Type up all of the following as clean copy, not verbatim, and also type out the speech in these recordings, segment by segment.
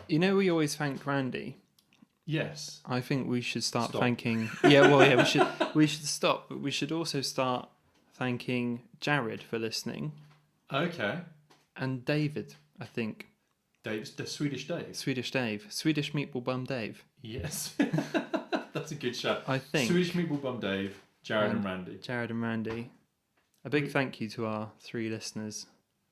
You know, we always thank Randy. Yes. I think we should start Stop. thanking. Yeah, well, yeah, we should stop, but we should also start thanking Jared for listening Okay. and David. I think Dave's the Swedish Dave. Swedish Meatball Bum Dave. Yes. That's a good shout. I think Swedish Meatball Bum Dave, Jared and Randy. Jared and Randy. A big thank you to our 3 listeners.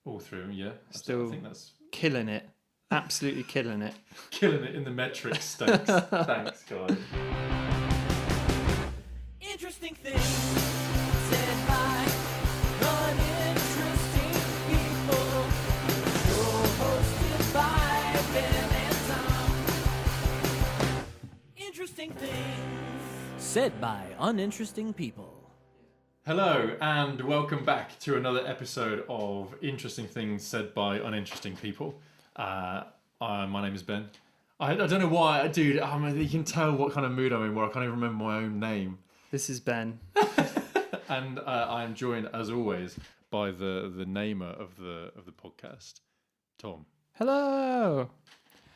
All through, yeah. Still I think that's killing it. Absolutely killing it. killing it in the metric stakes. Thanks, guys. Interesting things said by uninteresting people. Show hosted by Ben and Tom. Interesting things said by uninteresting people. Hello, and welcome back to another episode of Interesting Things Said by Uninteresting People. My name is Ben. I don't know why, dude. You can tell what kind of mood I'm in where I can't even remember my own name. This is Ben. And I am joined, as always, by the namer of the podcast, Tom. Hello.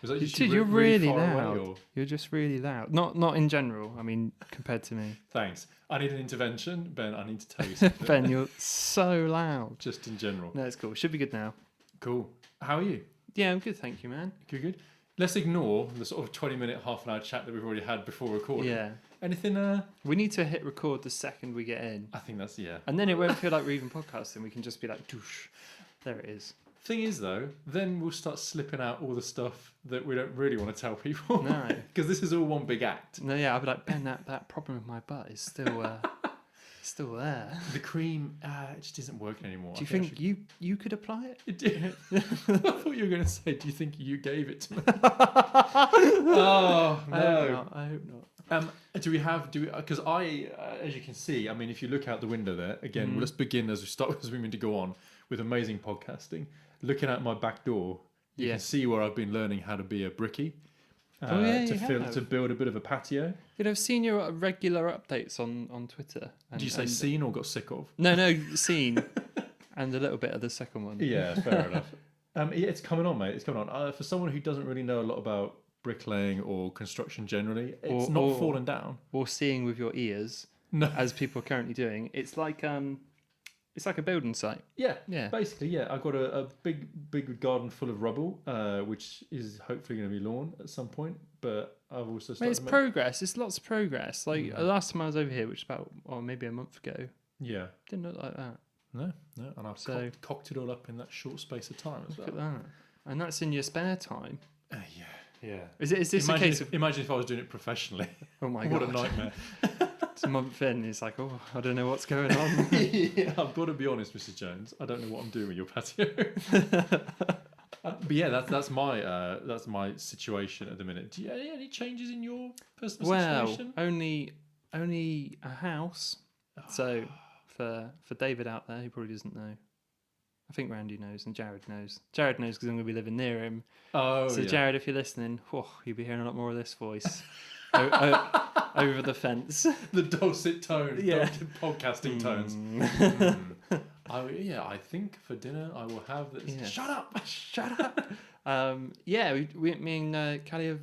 Was that Dude, you're really far away, loud. or- You're just really loud. Not in general. I mean, compared to me. Thanks. I need an intervention, Ben. I need to tell you something. Ben, you're so loud. Just in general. No, it's cool. Should be good now. Cool. How are you? Yeah, I'm good, thank you, man. Good. Let's ignore the sort of 20-minute, half-an-hour chat that we've already had before recording. Yeah. Anything? We need to hit record the second we get in. I think that's, yeah. And then it won't feel like we're even podcasting. We can just be like, doosh. There it is. Thing is, though, then we'll start slipping out all the stuff that we don't really want to tell people. No. Because this is all one big act. No, yeah, I'll be like, Ben, that problem with my butt is still there. The cream, it just isn't working anymore. Do you think you could apply it? It did. I thought you were going to say, do you think you gave it to me? Oh, no. I hope not. Because as you can see, I mean, if you look out the window there, again, let's begin as we mean to go on with amazing podcasting. Looking out my back door, you can see where I've been learning how to be a brickie. To build a bit of a patio. You know, I've seen your regular updates on Twitter. Did you say seen or got sick of? No, seen. And a little bit of the second one. Yeah, fair enough. Yeah, it's coming on, mate. It's coming on. For someone who doesn't really know a lot about bricklaying or construction generally, it's not fallen down. Or seeing with your ears, as people are currently doing. It's like a building site. Yeah. Basically, yeah. I've got a big garden full of rubble, which is hopefully going to be lawn at some point. But I've also started. It's progress. It's lots of progress. Like the last time I was over here, which was about maybe a month ago. Yeah. Didn't look like that. No. And I've cocked it all up in that short space of time as well. Look at that. And that's in your spare time. Yeah. Is this a case of? Imagine if I was doing it professionally. Oh my god! What a nightmare. It's a month in. It's like, oh, I don't know what's going on. Yeah, I've got to be honest, Mr. Jones. I don't know what I'm doing with your patio. But yeah, that's my situation at the minute. Do you any changes in your personal situation? Only a house. So for David out there, he probably doesn't know. I think Randy knows and Jared knows. Jared knows because I'm going to be living near him. Oh, so yeah. Jared, if you're listening, you'll be hearing a lot more of this voice over the fence. The dulcet tones, podcasting tones. I think for dinner I will have this. Yeah. Shut up! Me and Callie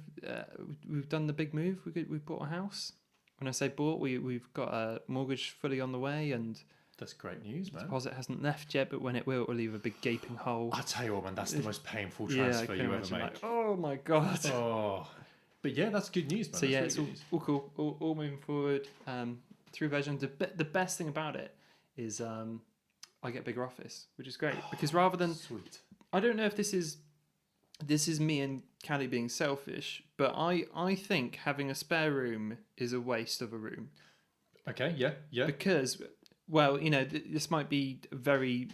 we've done the big move. We bought a house. When I say bought, we've got a mortgage fully on the way and. That's great news, man. Deposit hasn't left yet, but when it will leave a big gaping hole. I tell you what, man, that's the most painful transfer you ever make. Like, oh my god. Oh, but yeah, that's good news, man. So yeah, it's all cool, all moving forward. Through version. The best thing about it is I get a bigger office, which is great because rather than sweet. I don't know if this is me and Callie being selfish, but I think having a spare room is a waste of a room. Okay, yeah. Because. Well, you know, this might be very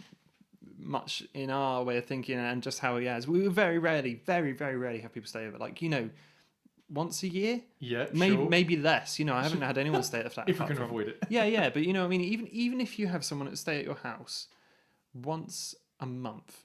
much in our way of thinking and just how he has. We very rarely have people stay over. Like, you know, once a year? Yeah, maybe less. You know, I haven't had anyone stay at the flat. If we can avoid it. Yeah. But, you know, I mean, even if you have someone that stay at your house once a month,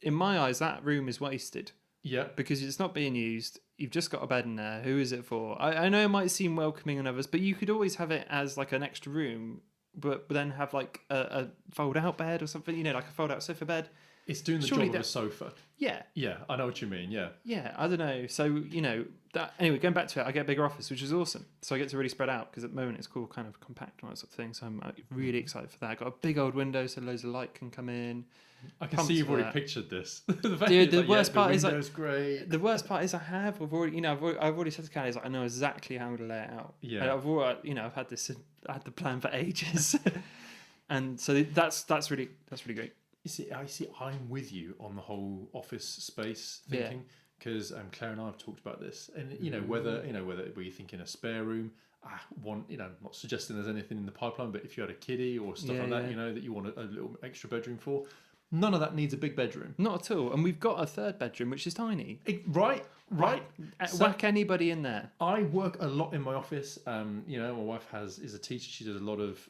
in my eyes, that room is wasted. Yeah. Because it's not being used. You've just got a bed in there. Who is it for? I know it might seem welcoming on others, but you could always have it as like an extra room. But then have like a fold out bed or something, you know, like a fold out sofa bed. It's doing the Surely job of a sofa. Yeah. Yeah, I know what you mean. Yeah. Yeah, I don't know. So, that anyway, going back to it, I get a bigger office, which is awesome. So I get to really spread out because at the moment it's cool, kind of compact and all that sort of thing. So I'm really excited for that. I've got a big old window so loads of light can come in. I can see you've already pictured this. Dude, the worst part is great. The worst part is I've already said to Callie, I know exactly how I'm going to lay it out. Yeah. And I've had the plan for ages. And so that's really great. I'm with you on the whole office space thinking because Claire and I have talked about this, and whether we're thinking a spare room, not suggesting there's anything in the pipeline, but if you had a kiddie or stuff like that, that you want a little extra bedroom for, none of that needs a big bedroom. Not at all. And we've got a third bedroom which is tiny. Right. Whack anybody in there. I work a lot in my office. My wife is a teacher. She does a lot of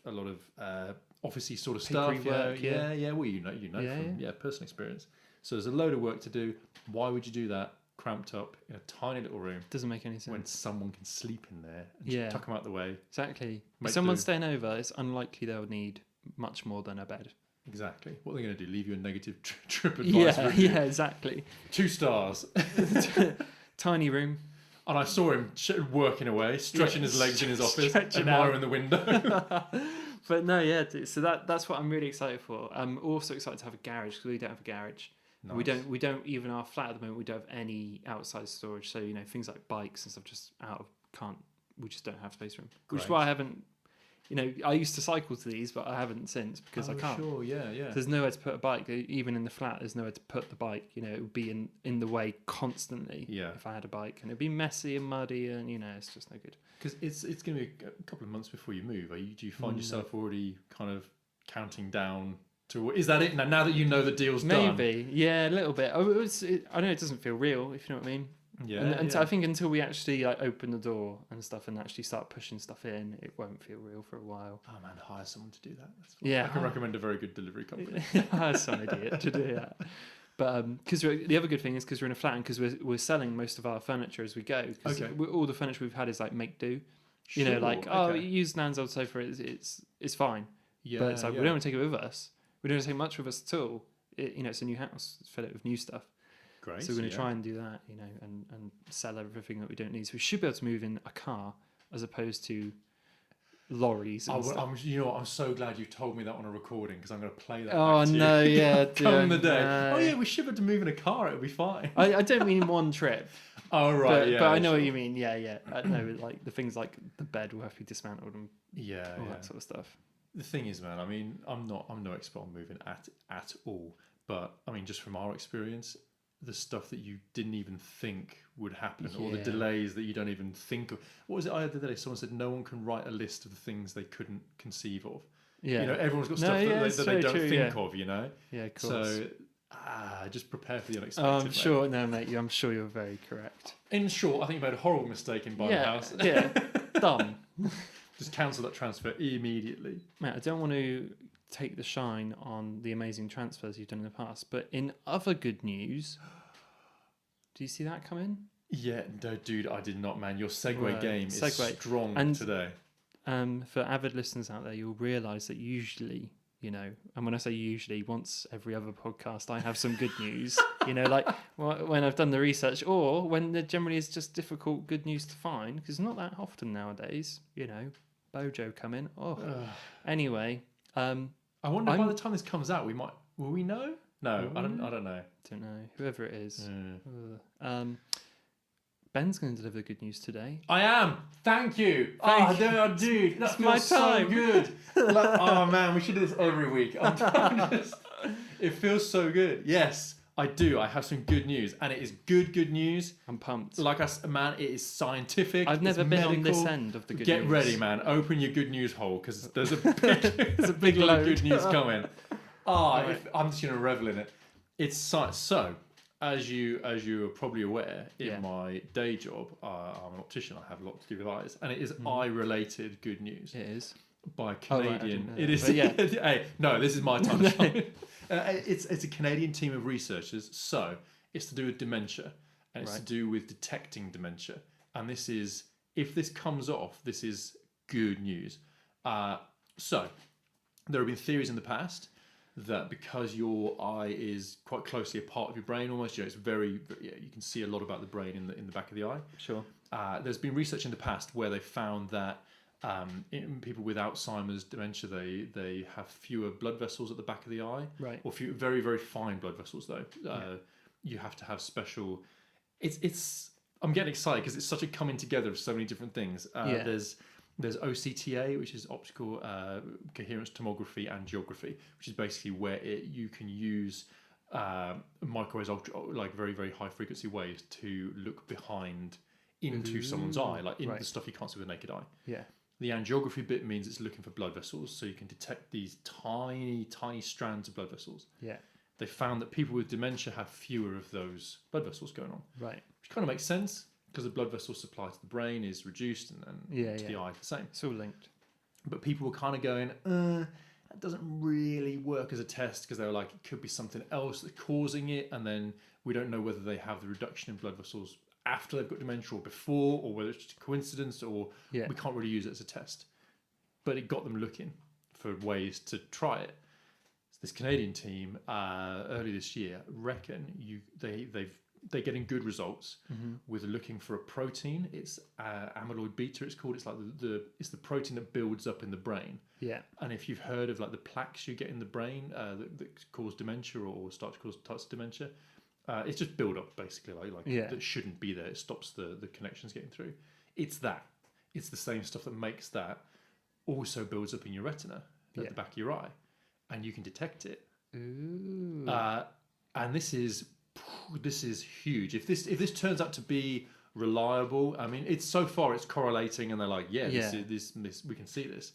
officey sort of stuff. Work, Well, from personal experience. So there's a load of work to do. Why would you do that cramped up in a tiny little room? Doesn't make any sense. When someone can sleep in there and just tuck them out the way. Exactly. If someone's staying over, it's unlikely they'll need much more than a bed. Exactly. What are they going to do? Leave you a negative trip advice? Yeah, exactly. 2 stars. Tiny room. And I saw him working away, stretching his legs in his office, admiring the window. But no, so that's what I'm really excited for. I'm also excited to have a garage because we don't have a garage. Nice. We don't even our flat at the moment. We don't have any outside storage. So things like bikes and stuff we just don't have space for them. Which is why I haven't. I used to cycle to these, but I haven't since because I can't. Sure, yeah. There's nowhere to put a bike. Even in the flat, there's nowhere to put the bike. It would be in the way constantly. Yeah. If I had a bike, and it'd be messy and muddy, and it's just no good. Because it's going to be a couple of months before you move. Do you find yourself already kind of counting down to? Is that it now that you know the deal's done? Maybe, yeah, a little bit. I know it doesn't feel real, if you know what I mean. Yeah, and I think until we actually open the door and stuff and actually start pushing stuff in, it won't feel real for a while. Oh man, hire someone to do that. That's fine. Yeah, I can recommend a very good delivery company. Hire some idiot to do that. But because the other good thing is because we're in a flat and because we're selling most of our furniture as we go. Okay. All the furniture we've had is make do. Use Nan's old sofa. It's fine. Yeah, but it's we don't want to take it with us. We don't want to take much with us at all. It's a new house. It's filled with new stuff. Great. So we're going to try and do that, and sell everything that we don't need. So we should be able to move in a car as opposed to lorries. And stuff. I'm so glad you told me that on a recording because I'm going to play that. Oh back to no, you. yeah, come the day. No. Oh yeah, we should be able to move in a car. It'll be fine. I don't mean one trip. Oh right, but I know what you mean. Yeah. I know, the things like the bed will have to be dismantled and all that sort of stuff. The thing is, man, I'm no expert on moving at all, but just from our experience, the stuff that you didn't even think would happen, or the delays that you don't even think of. What was it I had the other day? Someone said no one can write a list of the things they couldn't conceive of. Yeah, everyone's got stuff that they don't think of. Yeah, of course. So just prepare for the unexpected. I'm sure, no, mate. I'm sure you're very correct. In short, I think you made a horrible mistake in buying a house. Yeah, done. Just cancel that transfer immediately. Mate, I don't want to take the shine on the amazing transfers you've done in the past, but in other good news, do you see that come in? Yeah, no, dude, I did not, man. Your segue game is strong today. For avid listeners out there, you'll realise that usually, and when I say usually, once every other podcast, I have some good news. When I've done the research, or when there generally is just difficult good news to find, because not that often nowadays. Bojo come in. Anyway. I wonder by the time this comes out, will we know? No, I don't know. Don't know. Whoever it is. Ben's going to deliver the good news today. I am. Thank you. Dude, that's my time. So good. Oh man, we should do this every week. It feels so good. Yes, I do. I have some good news, and it is good news. I'm pumped. Man, it is scientific. I've never been on this end of the good news. Get ready, man. Open your good news hole because there's a big load of good news coming. I'm just going to revel in it. It's so. As you are probably aware, in my day job, I'm an optician. I have lots to do with eyes, and it is eye-related good news. It is by a Canadian. It is. Hey, no, this is my time to shine. It's a Canadian team of researchers. So it's to do with dementia, and it's to do with detecting dementia. And this is, if this comes off, this is good news. So there have been theories in the past that because your eye is quite closely a part of your brain, almost, it's very, you can see a lot about the brain in the back of the eye. Sure. There's been research in the past where they found that in people with Alzheimer's dementia, they have fewer blood vessels at the back of the eye, right? Or few very, very fine blood vessels though. You have to have special. I'm getting excited because it's such a coming together of so many different things. There's OCTA, which is optical coherence tomography and geography, which is basically where you can use microwaves, like very, very high frequency waves, to look behind into someone's eye, like in the stuff you can't see with the naked eye. Yeah. The angiography bit means it's looking for blood vessels, so you can detect these tiny, tiny strands of blood vessels. Yeah. They found that people with dementia have fewer of those blood vessels going on. Right. Which kind of makes sense, because the blood vessel supply to the brain is reduced and to the eye the same. It's all linked. But people were kind of going, that doesn't really work as a test, because they were like, it could be something else that's causing it, and then we don't know whether they have the reduction in blood vessels after they've got dementia or before, or whether it's just a coincidence, or we can't really use it as a test. But it got them looking for ways to try it. So this Canadian team early this year reckon they're getting good results with looking for a protein. It's amyloid beta. It's called. It's like it's the protein that builds up in the brain. Yeah. And if you've heard of like the plaques you get in the brain that cause dementia or start to cause types of dementia. It's just build up basically, that shouldn't be there. It stops the connections getting through. It's that. It's the same stuff that makes that also builds up in your retina at the back of your eye, and you can detect it. Ooh. And this is huge. If this turns out to be reliable, I mean, it's so far it's correlating, and they're like, this we can see this,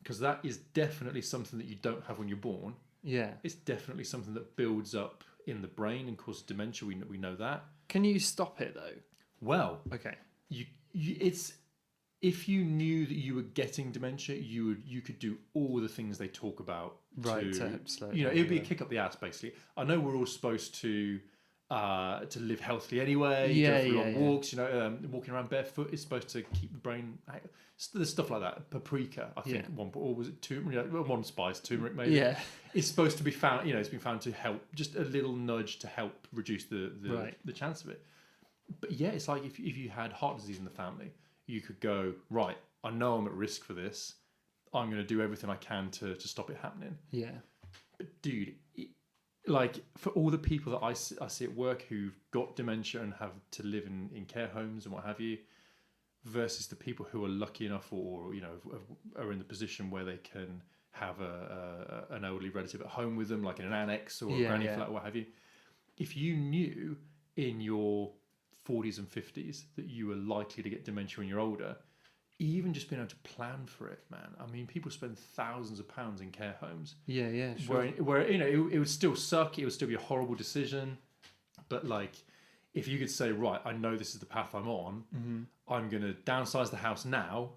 because that is definitely something that you don't have when you're born. Yeah. It's definitely something that builds up in the brain and causes dementia. We know that. Can you stop it though? Well, okay. It's if you knew that you were getting dementia, you could do all the things they talk about. Right. To help slow it would be a kick up the ass basically. I know we're all supposed to live healthily anyway. Go for long walks. Walking around barefoot is supposed to keep the brain. There's stuff like that. Paprika, I think, or was it turmeric? One spice, turmeric maybe. Yeah, it's supposed to be found. It's been found to help, just a little nudge to help reduce the chance of it. But yeah, it's like if you had heart disease in the family, you could go, right, I know I'm at risk for this. I'm going to do everything I can to stop it happening. Yeah. But dude, like for all the people that I see at work who've got dementia and have to live in care homes and what have you, versus the people who are lucky enough or are in the position where they can have an elderly relative at home with them, like in an annex or a granny flat or what have you. If you knew in your 40s and 50s that you were likely to get dementia when you're older, even just being able to plan for it, man. I mean, people spend thousands of pounds in care homes. Yeah, sure. Where it would still suck. It would still be a horrible decision. But like, if you could say, right, I know this is the path I'm on. Mm-hmm. I'm going to downsize the house now,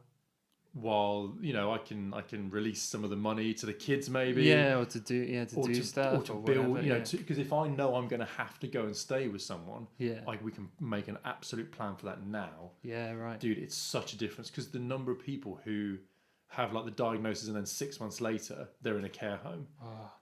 while I can release some of the money to the kids maybe. Yeah, or to do stuff or to build. Because if I know I'm going to have to go and stay with someone, we can make an absolute plan for that now. Yeah, right. Dude, it's such a difference, because the number of people who have like the diagnosis and then 6 months later they're in a care home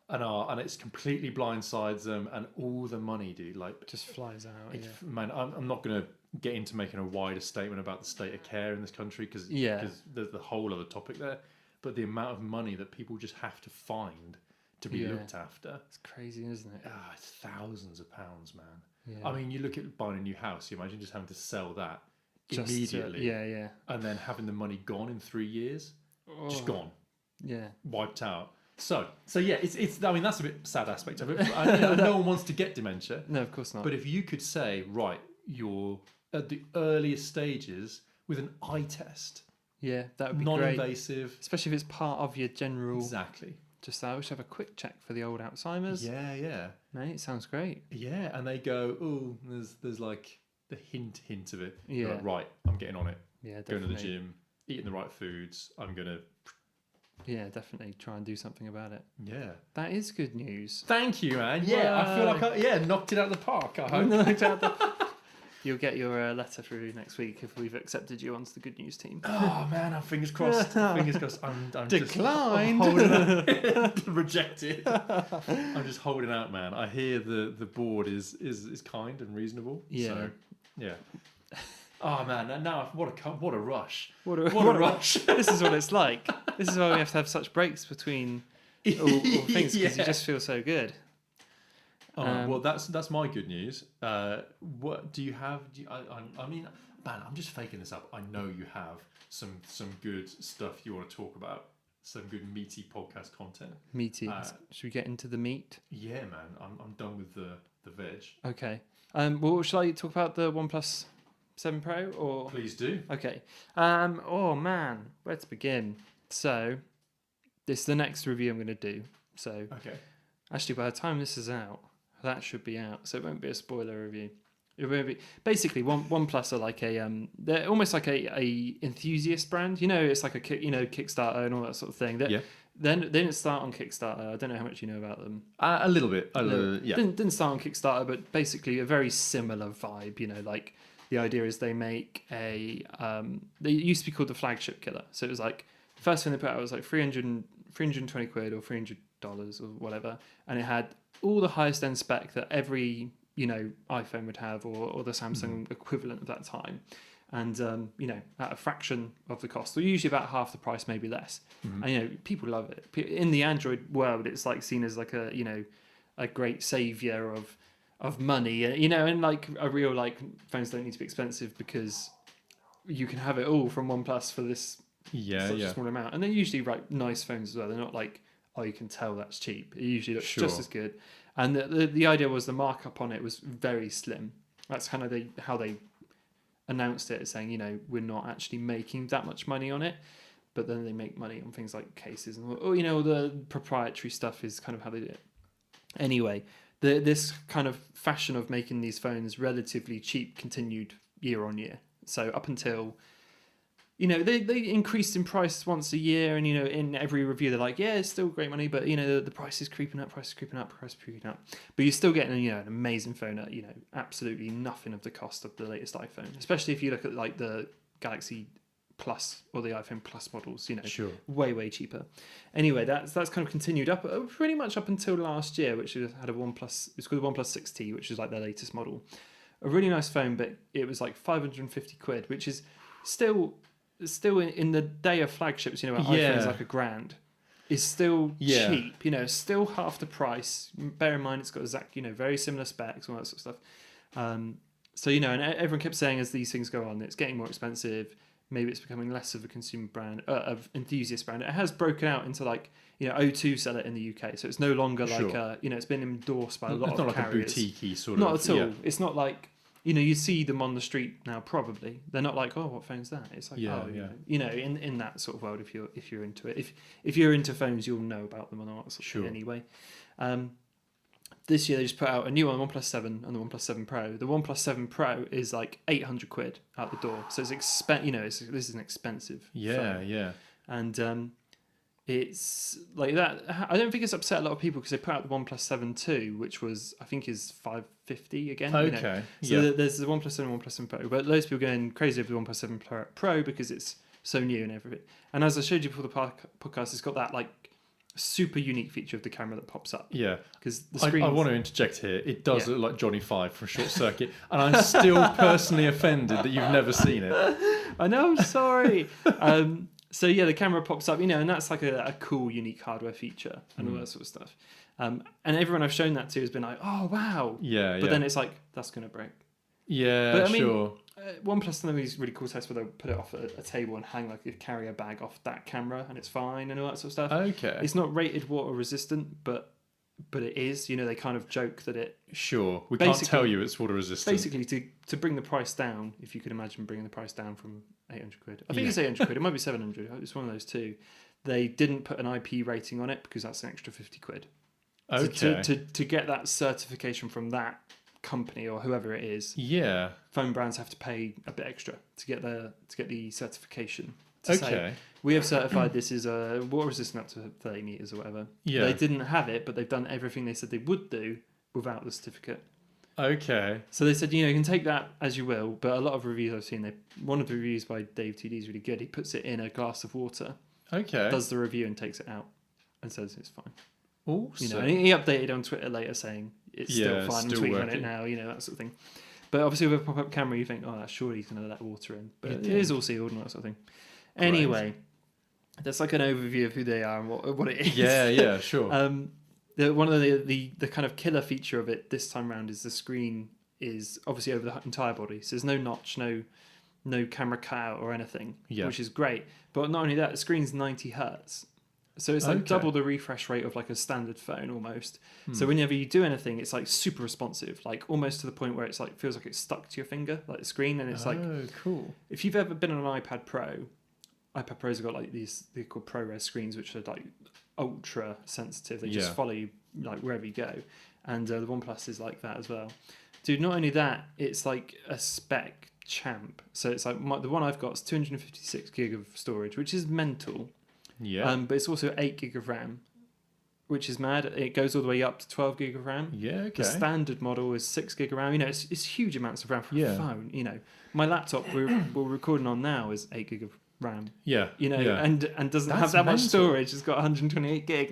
and it's completely blindsides them, and all the money, dude, like just flies out. Man, I'm not going to get into making a wider statement about the state of care in this country, because there's the whole other topic there, but the amount of money that people just have to find to be looked after, it's crazy, isn't it? It's thousands of pounds, man. I mean, you look at buying a new house, you imagine just having to sell that immediately, and then having the money gone in 3 years. Just gone, wiped out. So yeah, it's. I mean, that's a bit sad aspect of it. No one wants to get dementia. No, of course not. But if you could say, right, you're at the earliest stages with an eye test, that would be non-invasive, great. Especially if it's part of your general. Exactly. Just I wish I have a quick check for the old Alzheimer's. Yeah. Mate, it sounds great. Yeah, and they go, oh, there's like the hint of it. Yeah. You're like, right, I'm getting on it. Yeah, definitely. Going to the gym, eating the right foods. I'm gonna. Yeah, definitely try and do something about it. Yeah. That is good news. Thank you, man. Yeah, I feel like I knocked it out of the park, I hope. You'll get your letter through next week if we've accepted you onto the Good News team. Oh man, fingers crossed. Fingers crossed. I'm Declined. Just holding out. Rejected. I'm just holding out, man. I hear the board is kind and reasonable. Yeah. So, yeah. Oh man, now what a rush. What a rush. This is what it's like. This is why we have to have such breaks between all things, because you just feel so good. Well, that's my good news. What do you have? I mean, man, I'm just faking this up. I know you have some good stuff you want to talk about. Some good meaty podcast content. Meaty. Should we get into the meat? Yeah, man. I'm done with the veg. Okay. Well, shall I talk about the OnePlus 7 Pro or? Please do. Okay. Oh man, where to begin? So, this is the next review I'm going to do. So, okay. Actually, by the time this is out, that should be out, so it won't be a spoiler review. It won't be. Basically, OnePlus are like they're almost like a enthusiast brand. You know, it's like a Kickstarter and all that sort of thing. Yeah. They didn't start on Kickstarter. I don't know how much you know about them. A little bit. Yeah. Didn't start on Kickstarter, but basically a very similar vibe. You know, like the idea is they make a. They used to be called the flagship killer. So it was like the first thing they put out was like 320 quid or $300 or whatever, and it had all the highest end spec that every iPhone would have, or the Samsung equivalent of that time, and at a fraction of the cost, or usually about half the price, maybe less. And people love it. In the Android world, it's like seen as like a great savior of money, and like a real phones don't need to be expensive because you can have it all from OnePlus for this such a small amount, and they're usually nice phones as well. They're not like, oh, you can tell that's cheap. It usually looks just as good. And the idea was the markup on it was very slim. That's kind of how they announced it, as saying, we're not actually making that much money on it, but then they make money on things like cases and all the proprietary stuff is kind of how they do it. Anyway, this kind of fashion of making these phones relatively cheap continued year on year. So up until they increased in price once a year, and in every review they're like, yeah, it's still great money, but the price is creeping up, but you're still getting an amazing phone at absolutely nothing of the cost of the latest iPhone, especially if you look at like the Galaxy Plus or the iPhone Plus models, sure, way cheaper. Anyway, that's kind of continued up pretty much up until last year, which had a OnePlus. It's called the OnePlus 6T, which is like their latest model. A really nice phone, but it was like 550 quid, which is still in the day of flagships, iPhone's like $1,000, is still cheap, still half the price. Bear in mind, it's got very similar specs, all that sort of stuff. So, and everyone kept saying as these things go on, it's getting more expensive. Maybe it's becoming less of a consumer brand, of enthusiast brand. It has broken out into O2 sell it in the UK, so it's no longer like it's been endorsed by a lot of carriers. It's not like a boutique-y sort of. Not at all. Yeah. It's not like. You see them on the street now. Probably they're not like, oh, what phone's that? It's like, in that sort of world. If you're into it, if you're into phones, you'll know about them and all that sort of thing anyway. This year they just put out a new one, OnePlus 7 and the OnePlus 7 Pro. The OnePlus 7 Pro is like 800 quid out the door, so it's this is an expensive phone. And it's like that. I don't think it's upset a lot of people because they put out the OnePlus 7 II, which was, I think, is 550 again. Okay. So there's the OnePlus 7 and OnePlus 7 Pro, but loads of people going crazy over the OnePlus 7 Pro because it's so new and everything. And as I showed you before the podcast, it's got that like super unique feature of the camera that pops up. Yeah. Because the screen. I want to interject here. It does look like Johnny Five from Short Circuit, and I'm still personally offended that you've never seen it. I know. I'm sorry. So the camera pops up, and that's like a cool, unique hardware feature and all that sort of stuff. And everyone I've shown that to has been like, oh wow. Yeah. But then it's like, that's gonna break. Yeah, but, I mean, sure. OnePlus done these really cool tests where they'll put it off a table and hang like a carrier bag off that camera, and it's fine and all that sort of stuff. Okay. It's not rated water resistant, but it is. They kind of joke that it. Sure. We can't tell you it's water resistant. Basically, to bring the price down, if you could imagine bringing the price down from 800 quid. I think it's 800 quid. It might be 700. It's one of those two. They didn't put an IP rating on it because that's an extra 50 quid. Okay. So to get that certification from that company or whoever it is, phone brands have to pay a bit extra to get the certification. To say, we have certified this is a water resistant up to 30 meters or whatever. Yeah. They didn't have it, but they've done everything they said they would do without the certificate. Okay. So they said, you can take that as you will, but a lot of reviews I've seen, one of the reviews by Dave 2D is really good. He puts it in a glass of water, Okay. does the review and takes it out and says it's fine. Awesome. And he updated on Twitter later saying it's still fine. I'm tweeting on it now, that sort of thing. But obviously with a pop-up camera, you think, surely he's going to let water in. But it is all sealed and that sort of thing. Anyway, that's like an overview of who they are and what it is. Yeah, sure. One of the kind of killer feature of it this time around is the screen is obviously over the entire body. So there's no notch, no camera cutout or anything, which is great. But not only that, the screen's 90 hertz. So it's like double the refresh rate of like a standard phone almost. So whenever you do anything, it's like super responsive, like almost to the point where it's like feels like it's stuck to your finger, like the screen. And it's cool. If you've ever been on an iPad Pros have got like they're called ProRes screens, which are like ultra sensitive. They just follow you like wherever you go. And the OnePlus is like that as well. Dude, not only that, it's like a spec champ. So it's like the one I've got is 256 gig of storage, which is mental. Yeah. But it's also 8 gig of RAM, which is mad. It goes all the way up to 12 gig of RAM. Yeah, okay. The standard model is 6 gig of RAM. It's huge amounts of RAM for a phone. My laptop we're recording on now is 8 gig of RAM. Yeah. And doesn't have that much storage. It's got 128 gig.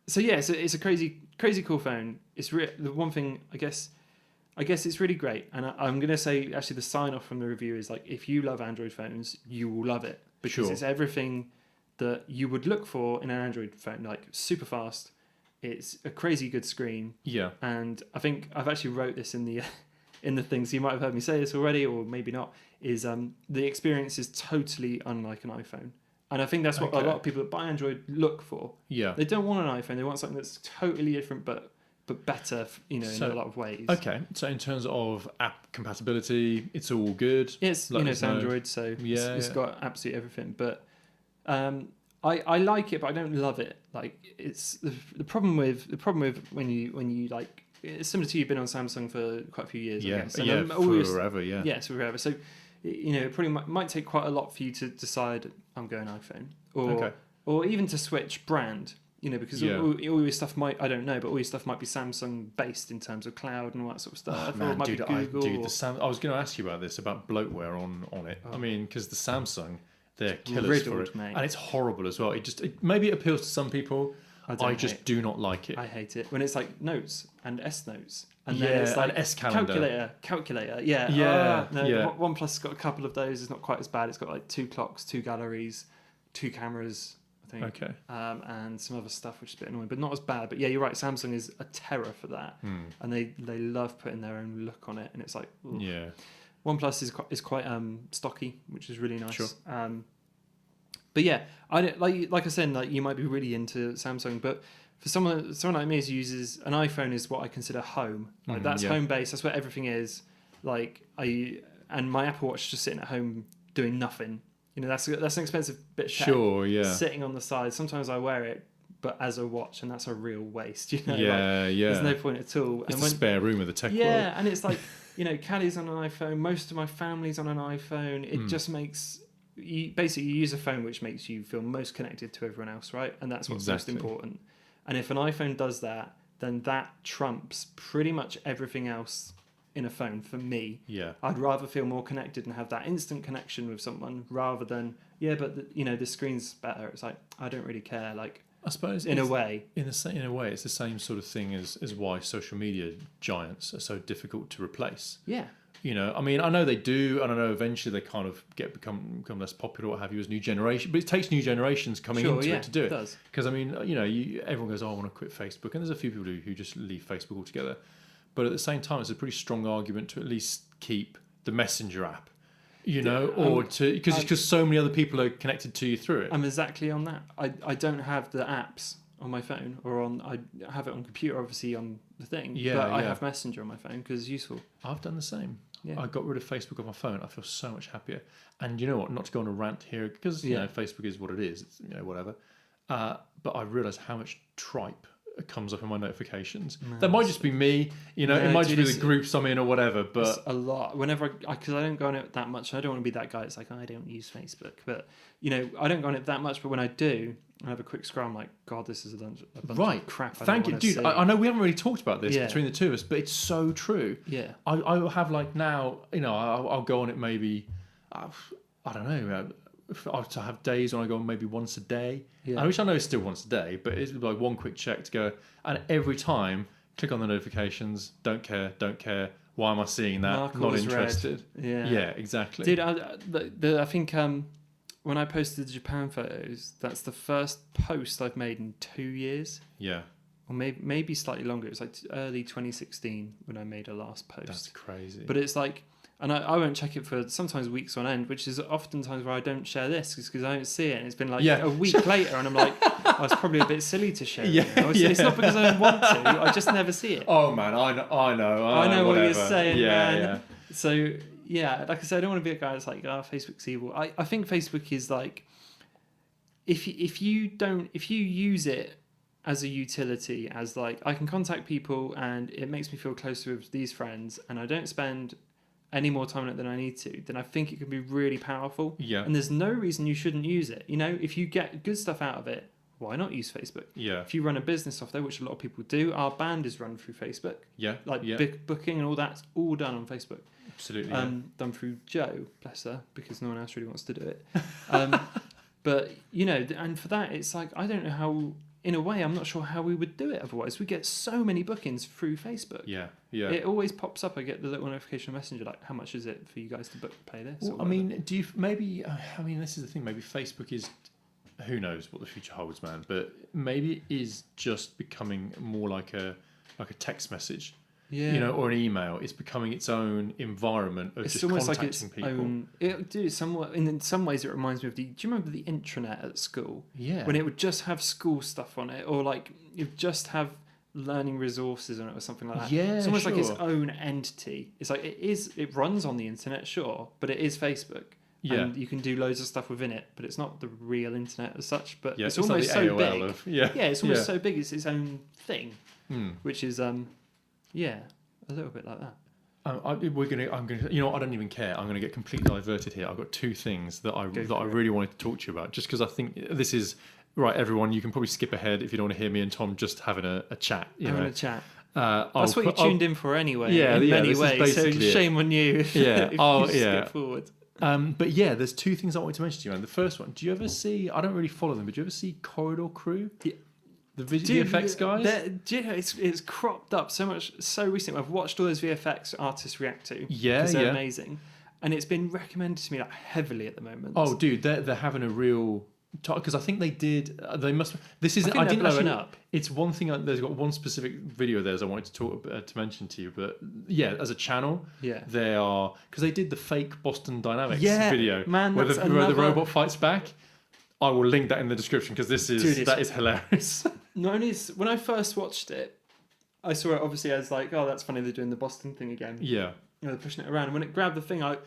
So yeah, it's a crazy cool phone. It's the one thing I guess it's really great. And I'm gonna say actually the sign off from the review is like if you love Android phones, you will love it because it's everything that you would look for in an Android phone. Like super fast. It's a crazy good screen. Yeah. And I think I've actually wrote this in the thing, so you might have heard me say this already, or maybe not. Is the experience is totally unlike an iPhone. And I think that's what a lot of people that buy Android look for. Yeah. They don't want an iPhone. They want something that's totally different, but better, in a lot of ways. Okay. So in terms of app compatibility, it's all good. It's it's Android, so it's got absolutely everything. But I like it, but I don't love it. Like it's the problem with when you like. It's similar to you've been on Samsung for quite a few years. I guess. And forever. Yeah. Yes, forever. So. It probably might take quite a lot for you to decide I'm going iPhone, or even to switch brand. Because all your stuff might, I don't know, but all your stuff might be Samsung based in terms of cloud and all that sort of stuff. Oh, man, dude, I was going to ask you about this about bloatware on it. I mean, because the Samsung, they're killers for it, mate. And it's horrible as well. Maybe it appeals to some people. I just do not like it. I hate it when it's like Notes and S Notes. And then it's like an S calendar. Calculator. OnePlus has got a couple of those. It's not quite as bad. It's got like 2 clocks, 2 galleries, 2 cameras, I think. Okay. And some other stuff, which is a bit annoying, but not as bad. But yeah, you're right. Samsung is a terror for that. And they love putting their own look on it. And it's like, oof. Yeah. OnePlus is quite stocky, which is really nice. Sure. But yeah, I don't, like I said, like you might be really into Samsung, but for someone like me who uses an iPhone is what I consider home. Like that's home base. That's where everything is. Like and my Apple Watch just sitting at home doing nothing. That's an expensive bit of tech. Sure, yeah. Sitting on the side. Sometimes I wear it, but as a watch, and that's a real waste. There's no point at all. It's the spare room of the tech world. Yeah, and it's like Callie's on an iPhone. Most of my family's on an iPhone. It just makes. You use a phone which makes you feel most connected to everyone else, right? And that's what's most important. And if an iPhone does that, then that trumps pretty much everything else in a phone for me. Yeah. I'd rather feel more connected and have that instant connection with someone rather than, the screen's better. It's like, I don't really care. Like, I suppose in a way, it's the same sort of thing as why social media giants are so difficult to replace. Yeah. I mean, I know they do, and I know eventually they kind of become less popular, what have you, as new generation. But it takes new generations coming into it to do it. Because I mean, everyone goes, "Oh, I want to quit Facebook," and there's a few people who just leave Facebook altogether. But at the same time, it's a pretty strong argument to at least keep the Messenger app, because so many other people are connected to you through it. I'm exactly on that. I don't have the apps on my phone, I have it on computer, obviously on the thing. Yeah, but I have Messenger on my phone because it's useful. I've done the same. Yeah. I got rid of Facebook on my phone. I feel so much happier. And you know what? Not to go on a rant here, because Facebook is what it is. It's, whatever. But I realised how much tripe comes up in my notifications. That might just be me, you know. It might just be the groups I'm in or whatever. But it's a lot. Whenever because I don't go on it that much. I don't want to be that guy. It's like I don't use Facebook, but you know I don't go on it that much. But when I do, I have a quick scroll. I'm like, God, this is a bunch of crap. Thank you, dude. I know we haven't really talked about this between the two of us, but it's so true. Yeah. I will have like now, you know, I'll go on it maybe. I don't know. I have days when I go on maybe once a day, which I know is still once a day, but it's like one quick check to go, and every time click on the notifications. Don't care. Why am I seeing that? Mark Not interested. Yeah, exactly. Dude, I think when I posted the Japan photos, that's the first post I've made in 2 years. Yeah. Or maybe slightly longer. It was like early 2016 when I made a last post. That's crazy. But it's like. And I won't check it for sometimes weeks on end, which is oftentimes where I don't share this because I don't see it. And it's been like a week later and I'm like, I was probably a bit silly to share it. It's not because I don't want to, I just never see it. Oh man, I know what you're saying, man. Yeah. So yeah, like I said, I don't want to be a guy that's like, Facebook's evil. I think Facebook is like, if you use it as a utility, as like, I can contact people and it makes me feel closer with these friends and I don't spend any more time on it than I need to, then I think it can be really powerful. Yeah. And there's no reason you shouldn't use it. You know, if you get good stuff out of it, why not use Facebook? Yeah. If you run a business off there, which a lot of people do, our band is run through Facebook. Yeah. Like booking and all that's all done on Facebook. Absolutely. Done through Jo, bless her, because no one else really wants to do it. But, you know, and for that, it's like, I don't know how, in a way, I'm not sure how we would do it otherwise. We get so many bookings through Facebook. Yeah. It always pops up. I get the little notification messenger like, how much is it for you guys to play this? Well, I mean, do you maybe? I mean, this is the thing. Maybe Facebook is. Who knows what the future holds, man? But maybe it is just becoming more like a text message. Yeah. You know, or an email. It's becoming its own environment of just contacting people. Somewhat, in some ways, it reminds me of do you remember the intranet at school? Yeah. When it would just have school stuff on it, or like you'd just have learning resources on it, or something like that. Yeah, it's almost like its own entity. It's like it runs on the internet, sure, but it is Facebook. Yeah. And you can do loads of stuff within it, but it's not the real internet as such. But it's like almost so AOL big. It's almost so big. It's its own thing, which is a little bit like that. I'm gonna. You know, I don't even care. I'm gonna get completely diverted here. I've got two things that I really wanted to talk to you about, just because I think this is right. Everyone, you can probably skip ahead if you don't want to hear me and Tom just having a chat. Having a chat. That's what you tuned in for anyway. Yeah, in many ways. So shame on you. If you skip forward. But yeah, there's two things I wanted to mention to you, man. The first one, do you ever see? I don't really follow them, but do you ever see Corridor Crew? Yeah. The VFX guys? It's cropped up so recently. I've watched all those VFX artists react to. Yeah, because they're amazing. And it's been recommended to me like heavily at the moment. Oh, dude, they're having a real... Because I think they did... They must... This is... I didn't actually... up. It's one thing... There's got one specific video there I wanted to mention to you. But yeah, as a channel, they are... Because they did the fake Boston Dynamics video. Man, where the robot fights back. I will link that in the description because that is hilarious. Not only when I first watched it, I saw it obviously as like, oh, that's funny, they're doing the Boston thing again. Yeah. You know, they're pushing it around. And when it grabbed the thing, I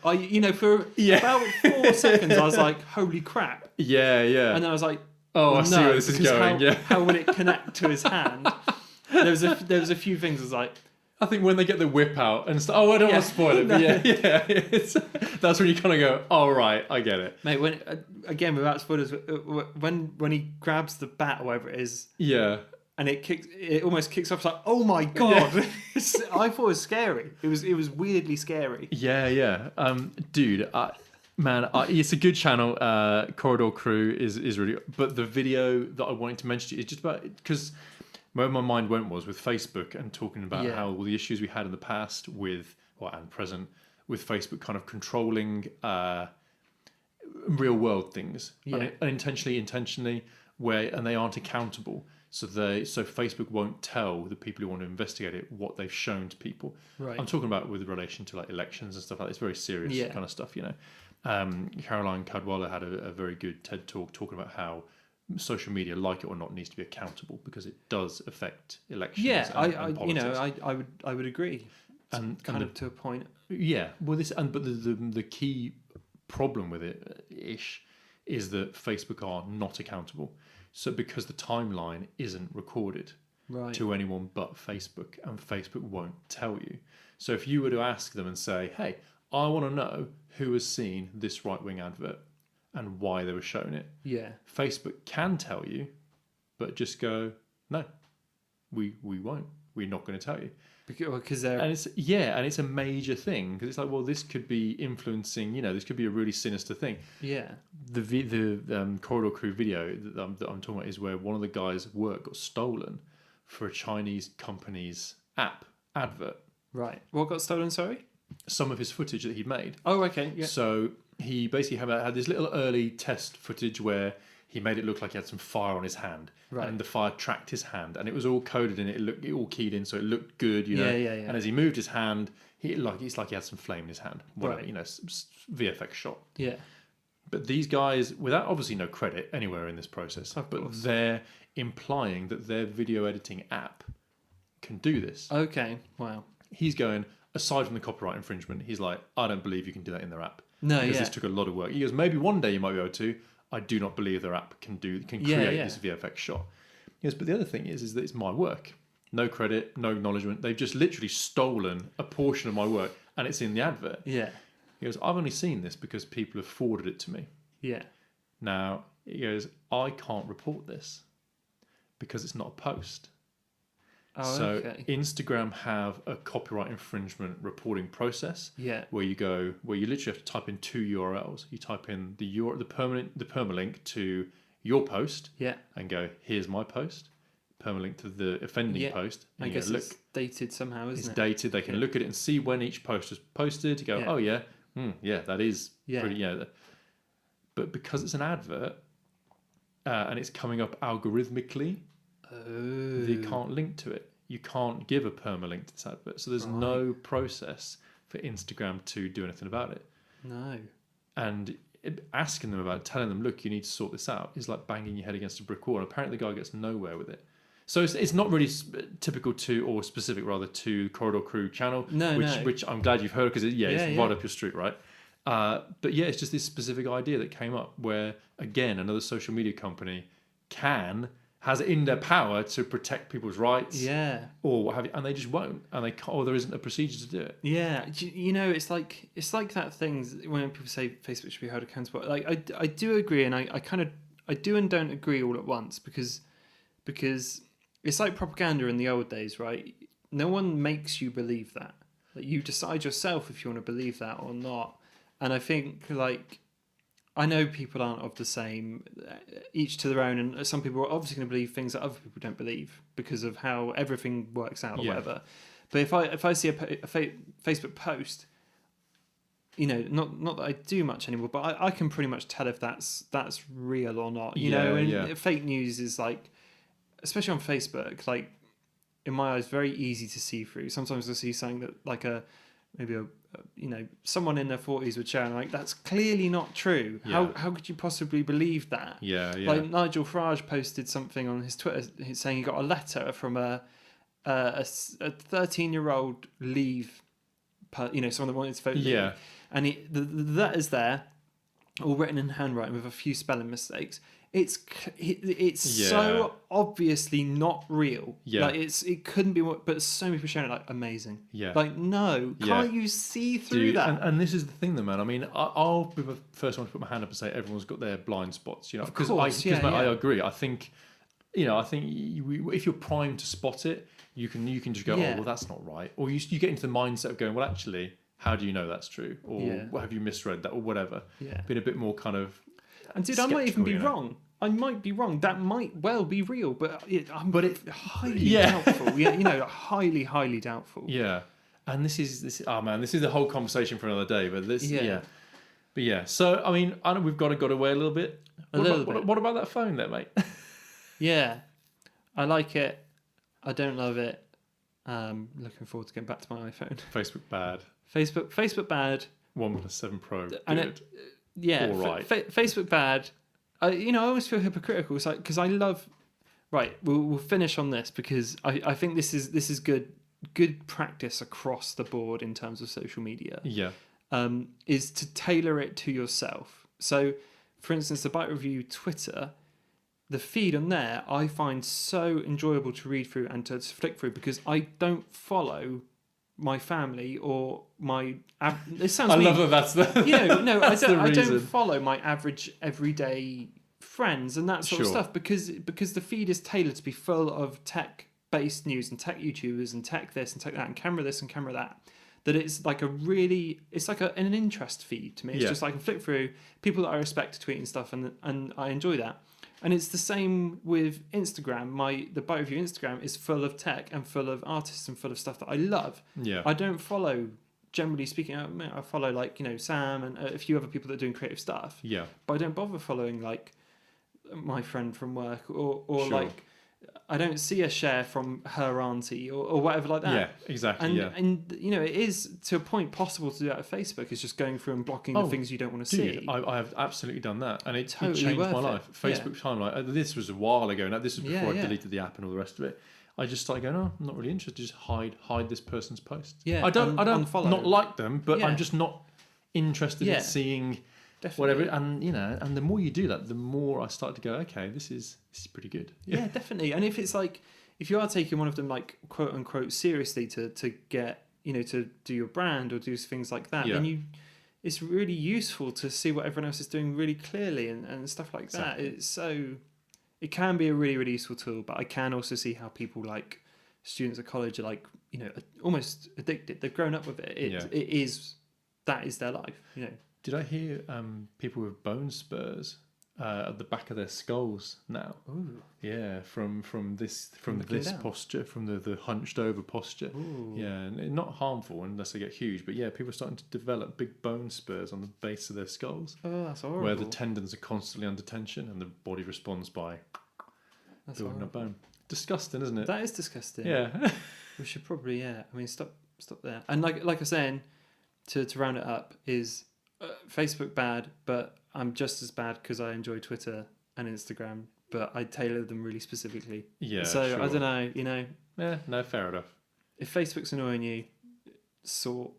for about 4 seconds, I was like, holy crap. Yeah. And then I was like, I see where this is going. How will it connect to his hand? There was a few things I was like, I think when they get the whip out and stuff. Oh, I don't want to spoil it. But that's when you kind of go, oh, right, I get it. Mate, when again, without spoilers, when he grabs the bat or whatever it is. Yeah. And it almost kicks off. It's like, oh my God. Yeah. I thought it was scary. It was weirdly scary. Yeah. Dude, man, it's a good channel. Corridor Crew is really... But the video that I wanted to mention to you is just about... Because... Where my mind went was with Facebook and talking about how all the issues we had in the past and present with Facebook kind of controlling real world things intentionally and they aren't accountable. So Facebook won't tell the people who want to investigate it what they've shown to people. Right. I'm talking about with relation to like elections and stuff like that. It's very serious kind of stuff, you know. Caroline Cadwalla had a very good TED talk talking about how social media, like it or not, needs to be accountable because it does affect elections. And politics. I would agree. And kind of to a point. Yeah. Well, but the key problem with it is that Facebook are not accountable. So because the timeline isn't recorded. to anyone but Facebook, and Facebook won't tell you. So if you were to ask them and say, hey, I want to know who has seen this right-wing advert and why they were shown it. Yeah. Facebook can tell you, but just go, no, we won't. We're not going to tell you. Because they're... And it's a major thing, because it's like, well, this could be influencing, this could be a really sinister thing. Yeah. The Corridor Crew video that I'm talking about is where one of the guys' work got stolen for a Chinese company's advert. Right. What got stolen, sorry? Some of his footage that he'd made. Oh, okay. Yeah. So he basically had this little early test footage where he made it look like he had some fire on his hand. Right. And the fire tracked his hand, and it was all coded in it all keyed in, so it looked good, Yeah. And as he moved his hand, it's like he had some flame in his hand. Whatever, Right. VFX shot. Yeah. But these guys, without obviously no credit anywhere in this process, Of course. they're implying that their video editing app can do this. Okay. Wow. He's going, aside from the copyright infringement, he's like, I don't believe you can do that in their app. No, because yeah. this took a lot of work. He goes, maybe one day you might be able to. I do not believe their app can create this VFX shot. He goes, but the other thing is that it's my work. No credit, no acknowledgement. They've just literally stolen a portion of my work, and it's in the advert. Yeah. He goes, I've only seen this because people have forwarded it to me. Yeah. Now, he goes, I can't report this because it's not a post. Oh, so okay. Instagram have a copyright infringement reporting process. Yeah. Where you literally have to type in 2 URLs. You type in the permalink to your post. Yeah. And go, here's my post. Permalink to the offending post. And I guess it's dated somehow, isn't it? It's dated. They can look at it and see when each post was posted. You go, oh yeah, that is pretty, But because it's an advert and it's coming up algorithmically, they can't link to it. You can't give a permalink to this advert. So there's no process for Instagram to do anything about it. No. And asking them about it, telling them, look, you need to sort this out, is like banging your head against a brick wall. And apparently the guy gets nowhere with it. So it's not really typical to, or specific rather, to Corridor Crew channel, which I'm glad you've heard, because it's right up your street, right? But yeah, it's just this specific idea that came up where, again, another social media company has it in their power to protect people's rights, or what have you, and they just won't, and they can't, or there isn't a procedure to do it. Yeah, it's like that thing when people say Facebook should be held accountable. Like I do agree, and I do and don't agree all at once, because it's like propaganda in the old days, right? No one makes you believe that. Like, you decide yourself if you want to believe that or not. And I think, like, I know people aren't of the same, each to their own, and some people are obviously going to believe things that other people don't believe because of how everything works out or whatever. But if I see a Facebook post, not that I do much anymore, but I can pretty much tell if that's real or not. Fake news is like, especially on Facebook, like, in my eyes, very easy to see through. Sometimes I see something that like someone in their 40s would share, and like, that's clearly not true. How could you possibly believe that? Like, Nigel Farage posted something on his Twitter saying he got a letter from a 13-year-old leave, someone that wanted to vote leave, and that is there, all written in handwriting with a few spelling mistakes. It's so obviously not real. Like, it couldn't be what, but so many people sharing it, like, amazing. Like, no, can't you see through that? And this is the thing, though, man. I mean, I'll be the first one to put my hand up and say everyone's got their blind spots, because I agree. I think, if you're primed to spot it, you can just go, oh, well, that's not right, or you get into the mindset of going, well, actually, how do you know that's true, or have you misread that, or whatever? Been a bit more kind of. And dude, I might even be wrong. I might be wrong. That might well be real, but it's highly doubtful. Highly, highly doubtful. Yeah, and this is the whole conversation for another day. But but yeah. So I mean, I know we've got away a little bit. What about that phone there, mate? Yeah, I like it. I don't love it. Looking forward to getting back to my iPhone. Facebook bad. Facebook bad. OnePlus 7 Pro. Good. And all right. Facebook bad. I always feel hypocritical. It's like, because I love. Right, we'll finish on this, because I think this is good practice across the board in terms of social media. Yeah. Is to tailor it to yourself. So, for instance, the Byte Review Twitter, the feed on there I find so enjoyable to read through and to flick through, because I don't follow my family or my. It sounds. I love that. That's the. No, that's I don't follow my average everyday friends and that sort of Sure. stuff, because the feed is tailored to be full of tech-based news and tech YouTubers and tech this and tech that and camera this and camera that. That it's like an interest feed to me. It's just like I can flick through people that I respect tweeting stuff, and I enjoy that. And it's the same with Instagram. The bio review Instagram is full of tech and full of artists and full of stuff that I love. Yeah. I don't follow, generally speaking, I follow like, Sam and a few other people that are doing creative stuff. Yeah. But I don't bother following like my friend from work or Sure. like, I don't see a share from her auntie or whatever like that. Yeah, exactly. And it is to a point possible to do that at Facebook. It's just going through and blocking the things you don't want to see. I have absolutely done that, and it Totally changed my worth life. it. Facebook timeline. This was a while ago. Now this was before I Yeah. deleted the app and all the rest of it. I just started going, I'm not really interested. Just hide this person's posts. Yeah, I don't unfollow. not like them, but Yeah. I'm just not interested in Yeah. seeing Definitely. whatever. And and the more you do that, the more I start to go, okay, this is pretty good. Yeah, definitely. And if it's like, if you are taking one of them like quote unquote seriously to get, to do your brand or do things like that, then it's really useful to see what everyone else is doing really clearly and stuff like that. It can be a really, really useful tool, but I can also see how people like students at college are like, almost addicted. They've grown up with it. That is their life, Did I hear people with bone spurs at the back of their skulls now? Ooh. Yeah, from this down. posture, from the hunched over posture. Ooh. Yeah, and not harmful unless they get huge, but yeah, people are starting to develop big bone spurs on the base of their skulls, Oh, that's horrible. where the tendons are constantly under tension and the body responds by That's building horrible. a bone. Disgusting, isn't it? That is disgusting. Yeah. We should probably, stop there. And like I was saying, to round it up, is Facebook bad, but I'm just as bad because I enjoy Twitter and Instagram, but I tailor them really specifically. Yeah. So sure. I don't know, Yeah, no, fair enough. if Facebook's annoying you, sort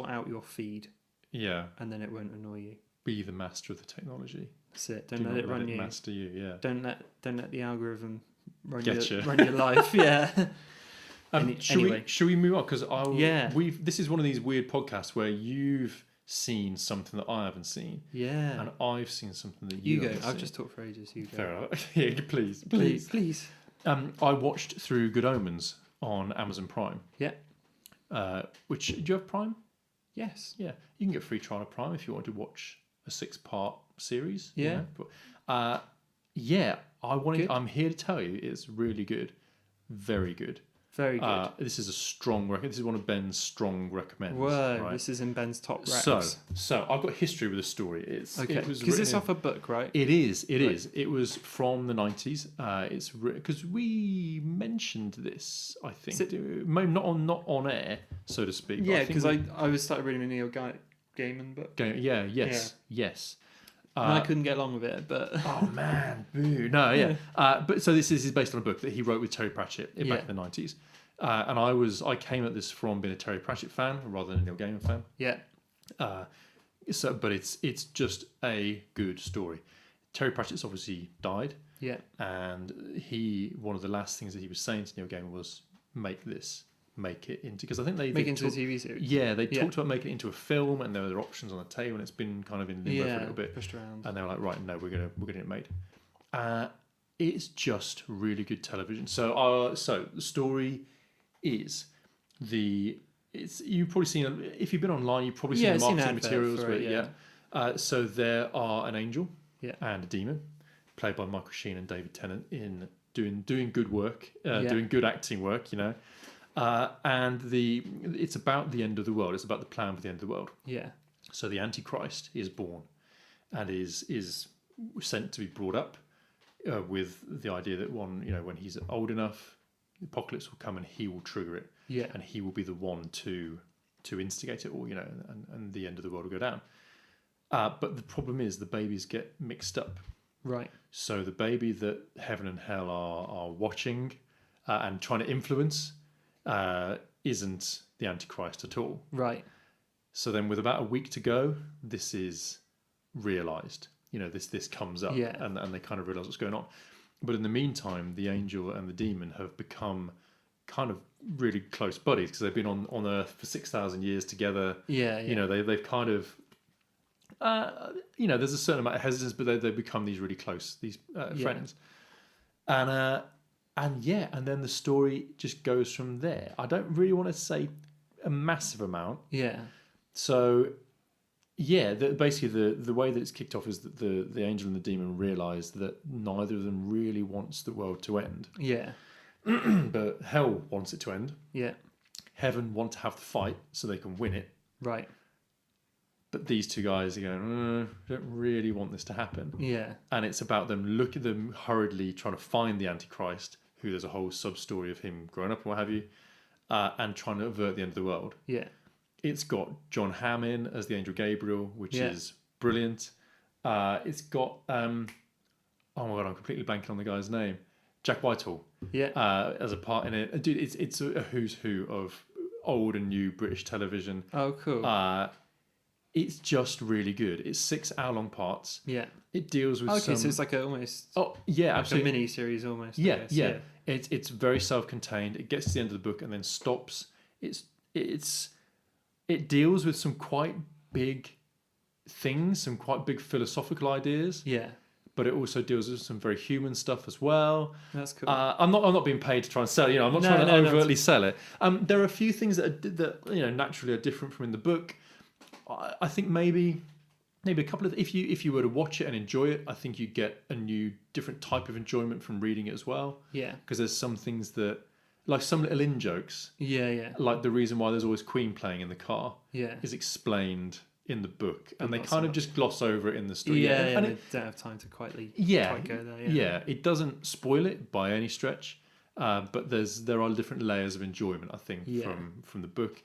out your feed, Yeah. and then it won't annoy you. Be the master of the technology. That's it. Do Don't let not it run you. master you. Yeah. Don't let the algorithm run Get you. your life. Yeah. Anyway. Should we move on? Because Yeah. this is one of these weird podcasts where you've seen something that I haven't seen, Yeah. and I've seen something that You you go. haven't I've seen. just talked for ages. You go. Fair enough. Yeah, please. Please. I watched through Good Omens on Amazon Prime. Yeah. Which, do you have Prime? Yes. Yeah, you can get free trial of Prime if you want to watch a 6-part series. Yeah. Yeah, Good. I'm here to tell you, it's really good, very good. Very good. This is a strong This is one of Ben's strong recommends. Whoa, right? this is in Ben's top reps. So I've got history with the story. Okay, because it's off a book, right? It is. It was from the 90s. It's because we mentioned this, I think, maybe not on air, so to speak. Yeah, because I was started reading a Neil Gaiman book. Yes. And I couldn't get along with it, but Oh man, boo! No, yeah. But so this is based on a book that he wrote with Terry Pratchett back in the 90s, and I came at this from being a Terry Pratchett fan rather than a Neil Gaiman fan. yeah, But it's just a good story. Terry Pratchett's obviously died, yeah, and one of the last things that he was saying to Neil Gaiman was make it into, because I think they make it into a TV series. Yeah, they talked about making it into a film, and there were options on the table, and it's been kind of in limbo for a little bit. Pushed around. And they were like, right, no, we're gonna get it made. It's just really good television. So the story is you've probably seen, if you've been online, you've probably seen the marketing materials. So there are an angel and a demon, played by Michael Sheen and David Tennant, in doing good work, doing good acting work, and it's about the end of the world. It's about the plan for the end of the world. Yeah. So the Antichrist is born, and is sent to be brought up with the idea that when he's old enough, the apocalypse will come and he will trigger it. Yeah. And he will be the one to instigate it all, and the end of the world will go down. But the problem is the babies get mixed up. Right. So the baby that heaven and hell are watching and trying to influence isn't the Antichrist at all. Right. So then, with about a week to go, this is realised. This comes up, and they kind of realise what's going on. But in the meantime, the angel and the demon have become kind of really close buddies because they've been on Earth for 6,000 years together. Yeah. You know, they've kind of, there's a certain amount of hesitance, but they've become these really close, these friends. And then the story just goes from there. I don't really want to say a massive amount. Yeah. So, basically the way that it's kicked off is that the angel and the demon realise that neither of them really wants the world to end. Yeah. But hell wants it to end. Yeah. Heaven want to have the fight so they can win it. Right. But these two guys are going, don't really want this to happen. Yeah. And it's about them hurriedly trying to find the Antichrist, who there's a whole sub-story of him growing up and what have you, and trying to avert the end of the world. Yeah. It's got John Hamm in as the angel Gabriel, which is brilliant. It's got, oh my God, I'm completely blanking on the guy's name. Jack Whitehall. Yeah. As a part in it. Dude, it's a who's who of old and new British television. Oh, cool. It's just really good. It's 6-hour-long parts. Yeah. It deals with so it's like almost... Oh, yeah, like absolutely. a mini-series almost. Yeah. It's very self-contained. It gets to the end of the book and then stops. It deals with some quite big things, some quite big philosophical ideas. Yeah. But it also deals with some very human stuff as well. That's cool. I'm not being paid to try and sell it. I'm not trying to overtly sell it. There are a few things that naturally are different from in the book. I think maybe a couple of, if you were to watch it and enjoy it, I think you get a new different type of enjoyment from reading it as well. Yeah. Because there's some things that, like some little in jokes. Yeah. Like the reason why there's always Queen playing in the car. Yeah. Is explained in the book, and they not kind so of just gloss over it in the story. And they don't have time to quite go there. Yeah, it doesn't spoil it by any stretch, but there are different layers of enjoyment, I think, from the book.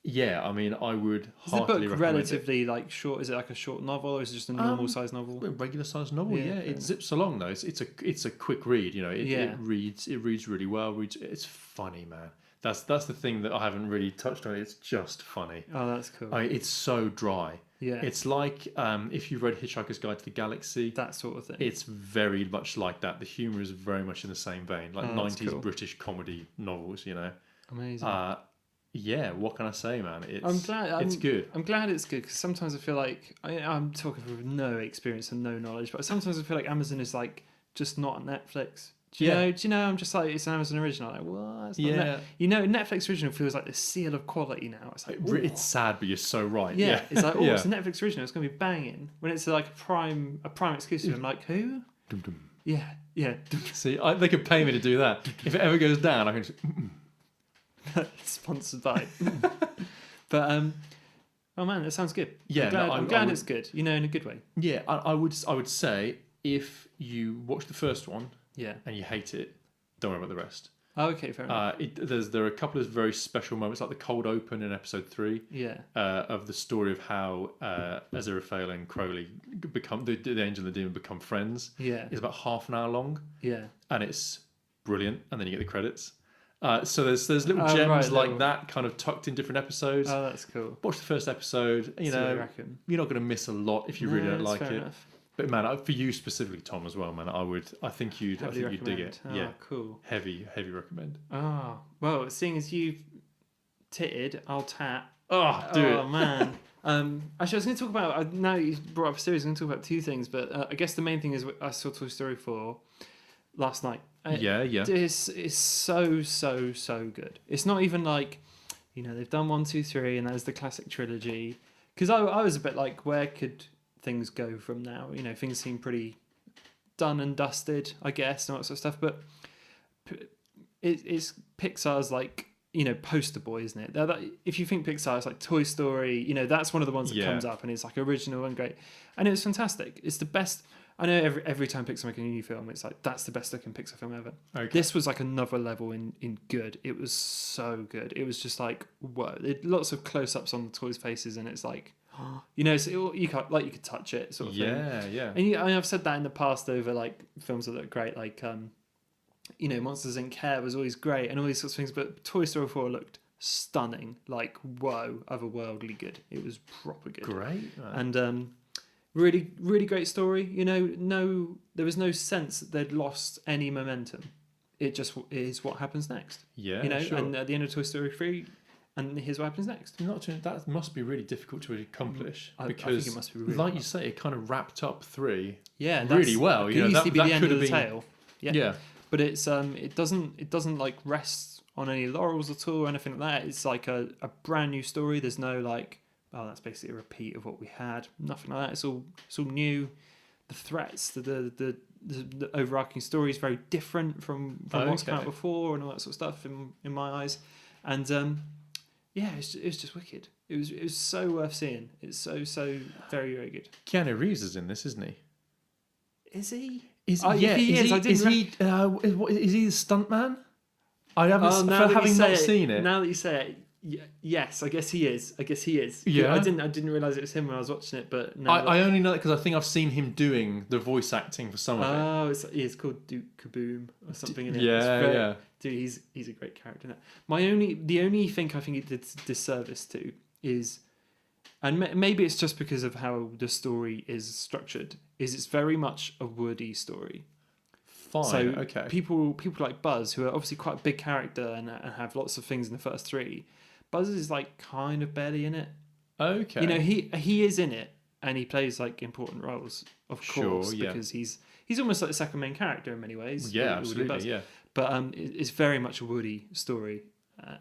Yeah, I mean, I would heartily recommend it. Is the book relatively like short? Is it like a short novel, or is it just a normal size novel? A regular size novel, yeah. It zips along though. It's a quick read. It reads really well. It's funny, man. That's the thing that I haven't really touched on. It's just funny. Oh, that's cool. It's so dry. Yeah. It's like if you've read Hitchhiker's Guide to the Galaxy. That sort of thing. It's very much like that. The humour is very much in the same vein. Like 90s British comedy novels, Amazing. Yeah, what can I say, man? It's good. I'm glad it's good because sometimes I feel like I'm talking from no experience and no knowledge, but sometimes I feel like Amazon is like just not Netflix. Do you know? I'm just like, it's an Amazon original. Like, what? It's not Netflix original feels like the seal of quality now. It's like, it's sad, but you're so right. Yeah. It's like, it's a Netflix original. It's going to be banging. When it's like a prime exclusive, I'm like, who? Dum-dum. Yeah. See, they could pay me to do that. If it ever goes down, I can just... Sponsored by. But oh man, that sounds good. Yeah, I'm glad it's good. In a good way. Yeah, I would say if you watch the first one, yeah, and you hate it, don't worry about the rest. Oh, okay, fair enough. There are a couple of very special moments, like the cold open in episode 3. Yeah. Of the story of how Aziraphale and Crowley become the angel and the demon become friends. Yeah. It's about half an hour long. Yeah. And it's brilliant, and then you get the credits. So there's little gems like that kind of tucked in different episodes. Oh, that's cool. Watch the first episode. You're not going to miss a lot if you really don't like it. Enough. But man, for you specifically, Tom, as well, man, I think you'd dig it. Oh, yeah, cool. Heavy recommend. Oh, well, seeing as you've titted, I'll tat. Oh, do it. Oh man. Actually, I was going to talk about. Now you brought up a series, I'm going to talk about 2 things, but I guess the main thing is I saw Toy Story 4 last night. Yeah. It's so good. It's not even like, they've done 1, 2, 3, and there's the classic trilogy. Because I was a bit like, where could things go from now? Things seem pretty done and dusted, I guess, and all that sort of stuff. But it's Pixar's like, poster boy, isn't it? If you think Pixar, it's like Toy Story. That's one of the ones that comes up, and it's like original and great, and it was fantastic. It's the best. I know every time Pixar make a new film, it's like that's the best looking Pixar film ever. Okay. This was like another level in good. It was so good. It was just like whoa. Lots of close ups on the toys' faces, and it's like, you could touch it, sort of thing. Yeah. And I've said that in the past over like films that look great, like Monsters Inc. Hair was always great, and all these sorts of things. But Toy Story 4 looked stunning, like whoa, otherworldly good. It was proper good. Great. And Really, really great story. There was no sense that they'd lost any momentum. It just is what happens next. Yeah, sure. And at the end of Toy Story 3, and here's what happens next. That must be really difficult to accomplish because, I think it must be really like you say, it kind of wrapped up 3. Yeah, really well. It used to be the end of the been... tale. Yeah. But it's it doesn't like rest on any laurels at all or anything like that. It's like a brand new story. There's no like, oh, that's basically a repeat of what we had. Nothing like that. It's all new. The threats, the overarching story is very different from what's come out before and all that sort of stuff in my eyes. And it was just wicked. It was so worth seeing. It's so very, very good. Keanu Reeves is in this, isn't he? Is he? Is he the stuntman? I haven't. Having not seen it. Now that you say it, yes, I guess he is. Yeah. I didn't realise it was him when I was watching it, but no. I only know that because I think I've seen him doing the voice acting for some of it. It's called Duke Kaboom or something. In it. Yeah. Dude, he's a great character in it. The only thing I think it did disservice to is, and maybe it's just because of how the story is structured, is it's very much a Woody story. Fine. So okay. People like Buzz, who are obviously quite a big character and have lots of things in the first 3. Buzz is like kind of barely in it. Okay. He is in it and he plays like important roles, of course, yeah. because he's almost like the second main character in many ways. Yeah, absolutely. Yeah. But it's very much a Woody story,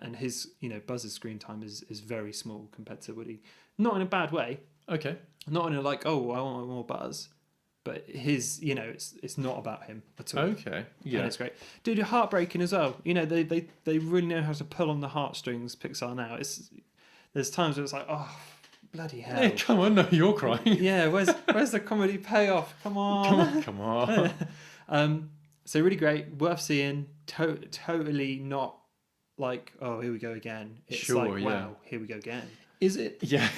and his Buzz's screen time is very small compared to Woody. Not in a bad way. Okay. Not in a like, oh, I want more Buzz. But his, it's not about him at all. Okay, yeah, and it's great, dude. Heartbreaking as well. They really know how to pull on the heartstrings. Pixar now. There's times where it's like, oh, bloody hell! Hey, come on, no, you're crying. Yeah, where's the comedy payoff? Come on. Come on. So really great, worth seeing. Totally not like, oh, here we go again. It's like, wow, here we go again. Is it? Yeah,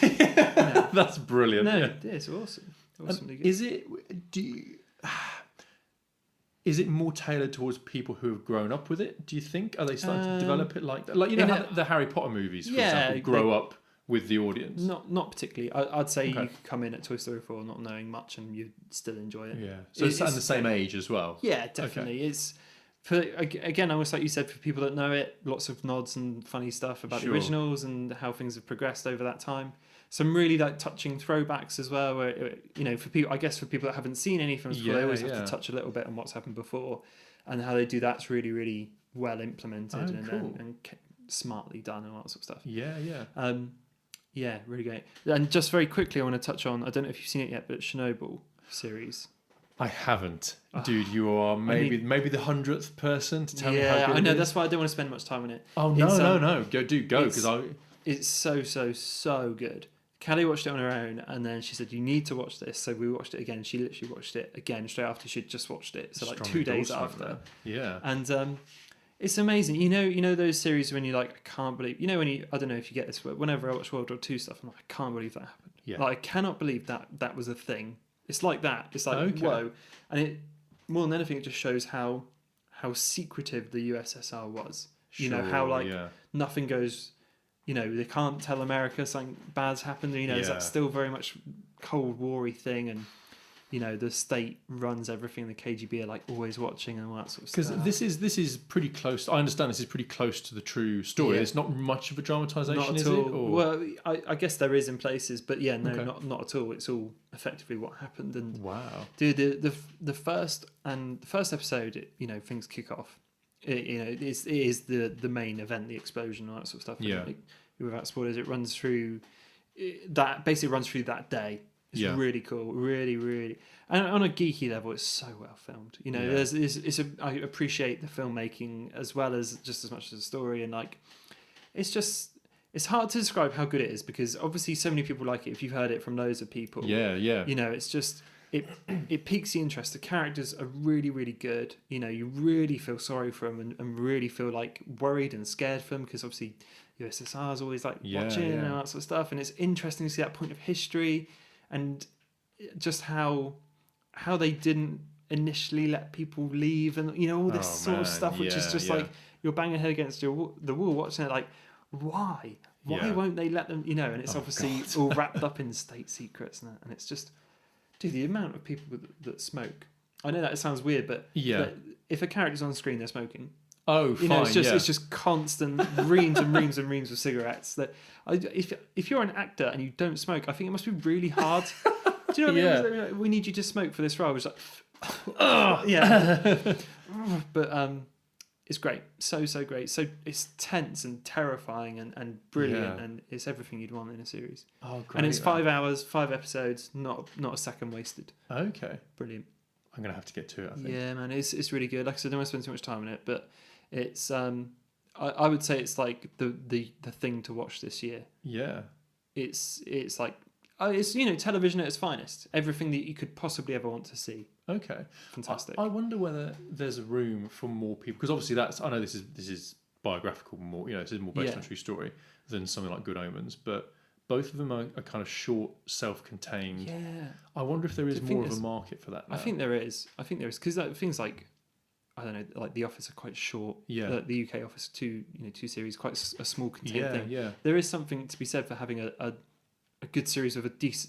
that's brilliant. No, yeah. It's awesome. Good. Is it more tailored towards people who have grown up with it? Do you think? Are they starting to develop it like how the Harry Potter movies, for example, grow up with the audience? Not particularly. I'd say you could come in at Toy Story 4 not knowing much and you'd still enjoy it. Yeah. So it's at the same age as well. Yeah, definitely. Okay. It's again, almost like you said, for people that know it, lots of nods and funny stuff about the originals and how things have progressed over that time. Some really like touching throwbacks as well, where for people that haven't seen any films before, they always have to touch a little bit on what's happened before, and how they do that's really, really well implemented and smartly done and all that sort of stuff. Yeah, really great. And just very quickly, I want to touch on, I don't know if you've seen it yet, but Chernobyl series. I haven't, dude. You are maybe the 100th person to tell me how good it is. Yeah, I know. That's why I don't want to spend much time on it. Oh no! Go because it's so good. Callie watched it on her own, and then she said, "You need to watch this." So we watched it again. She literally watched it again straight after she'd just watched it. So like 2 days after. Yeah. And it's amazing. You know those series when you like, I can't believe. When I don't know if you get this, but whenever I watch World War II stuff, I'm like, I can't believe that happened. Yeah. Like I cannot believe that was a thing. It's like that. It's like whoa, and it more than anything, it just shows how secretive the USSR was. How like nothing goes. They can't tell America something bad's happened. Is that still very much Cold War-y thing, and the state runs everything. The KGB are like always watching and all that sort of stuff. Because this is pretty close. I understand this is pretty close to the true story. Yeah. It's not much of a dramatization, is it? Or? Well, I guess there is in places, but not at all. It's all effectively what happened. And wow, dude, the first episode, things kick off. It is the main event, the explosion, all that sort of stuff. Yeah. Without spoilers, it runs through that. Basically, runs through that day. It's really cool, really, really, and on a geeky level, it's so well filmed. I appreciate the filmmaking as well as just as much as the story, and like, it's hard to describe how good it is because obviously so many people like it. If you've heard it from loads of people, it's just. It piques the interest. The characters are really, really good. You really feel sorry for them and really feel like worried and scared for them because obviously USSR is always like watching and all that sort of stuff. And it's interesting to see that point of history and just how they didn't initially let people leave and all this sort of stuff, which is just like you're banging your head against the wall watching it like, why won't they let them? And it's obviously all wrapped up in state secrets and it's just. Dude, the amount of people that smoke. I know that sounds weird, but if a character's on screen, they're smoking. Oh, fine. It's just constant reams and reams and reams of cigarettes. If you're an actor and you don't smoke, I think it must be really hard. Do you know what I mean? Like, we need you to smoke for this role. I was like, but it's great, so great. So it's tense and terrifying and brilliant, and it's everything you'd want in a series. Oh, great! And it's 5 hours, 5 episodes, not a second wasted. Okay, brilliant. I'm gonna have to get to it. I think. Yeah, man, it's really good. Like I said, I don't want to spend too much time on it, but it's I would say it's like the thing to watch this year. Yeah, it's like it's television at its finest. Everything that you could possibly ever want to see. Okay, fantastic. I wonder whether there's a room for more people, because obviously I know this is biographical more. This is more based on a true story than something like Good Omens, but both of them are kind of short, self-contained. Yeah. I wonder if there is more of a market for that now. I think there is because things like, I don't know, like The Office are quite short. Yeah. The UK Office two series, quite a small contained thing. Yeah. There is something to be said for having a good series with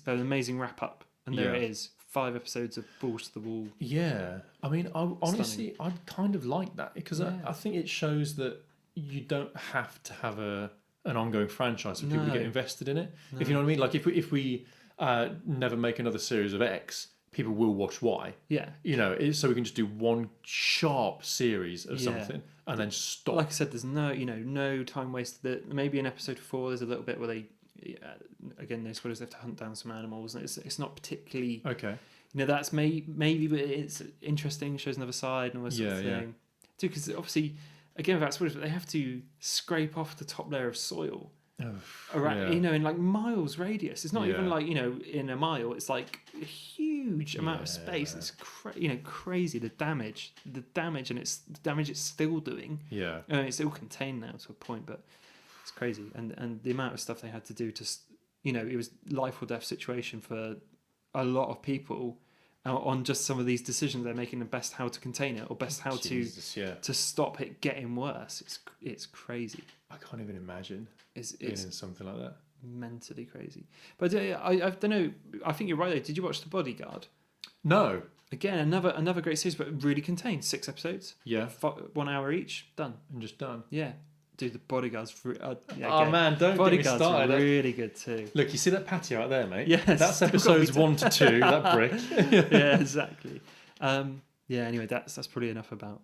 an amazing wrap up, and there it is. 5 episodes of balls to the wall. Yeah, I mean, honestly, I kind of like that because I think it shows that you don't have to have an ongoing franchise for people to get invested in it. No. If you know what I mean, like if we never make another series of X, people will watch Y. Yeah, so we can just do one sharp series of something and then stop. Like I said, there's no time wasted. Maybe in episode 4, there's a little bit where they. Again, they have to hunt down some animals, and it's not particularly okay. That's maybe, but it's interesting. Shows another side and all this sort of thing. Yeah. Too, because obviously, again, that's what they have to scrape off the top layer of soil around, in like miles radius. It's not even like in a mile. It's like a huge amount of space. It's crazy the damage, and it's the damage it's still doing. Yeah, it's still contained now to a point, but. It's crazy, and the amount of stuff they had to do to, it was life or death situation for a lot of people on just some of these decisions they're making, and best how to contain it or best how to stop it getting worse. It's crazy. I can't even imagine it's in something like that. Mentally crazy. But I don't know. I think you're right though. Did you watch The Bodyguard? No. Again, another great series, but really contained. 6 episodes. Yeah. 1 hour each. Done. And just done. Yeah. Dude, The Bodyguard's man, don't get me started. Really good too. Look, you see that patio out there, mate? Yes, that's episodes 1 to 2. That brick. Yeah, exactly. Anyway, that's probably enough about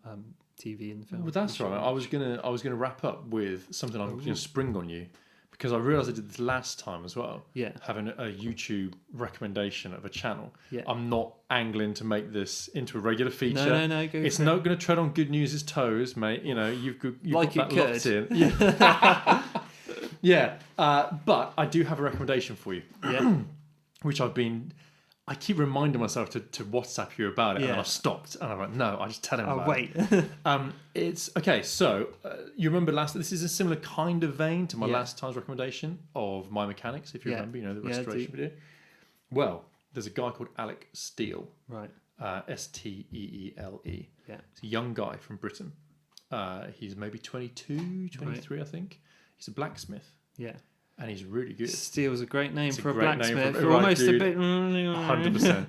TV and film. Well, that's right. I was gonna wrap up with something I'm going to spring on you, because I realised I did this last time as well. Yeah. Having a YouTube recommendation of a channel. Yeah. I'm not angling to make this into a regular feature. No. It's not going to tread on Good News' toes, mate. You've like got that locked in. Yeah. Yeah. But I do have a recommendation for you. Yeah. Which I keep reminding myself to WhatsApp you about it, and then I've stopped, and I'm like, no, I just tell him about it. It's okay. So you remember this is a similar kind of vein to my last time's recommendation of My Mechanics, if you remember, the restoration video. Well, there's a guy called Alec Steele, right? Steele. Yeah, he's a young guy from Britain. He's maybe 22, 23, I think. He's a blacksmith. Yeah. And he's really good. Steele's a great name for a blacksmith. Almost a bit. 100%.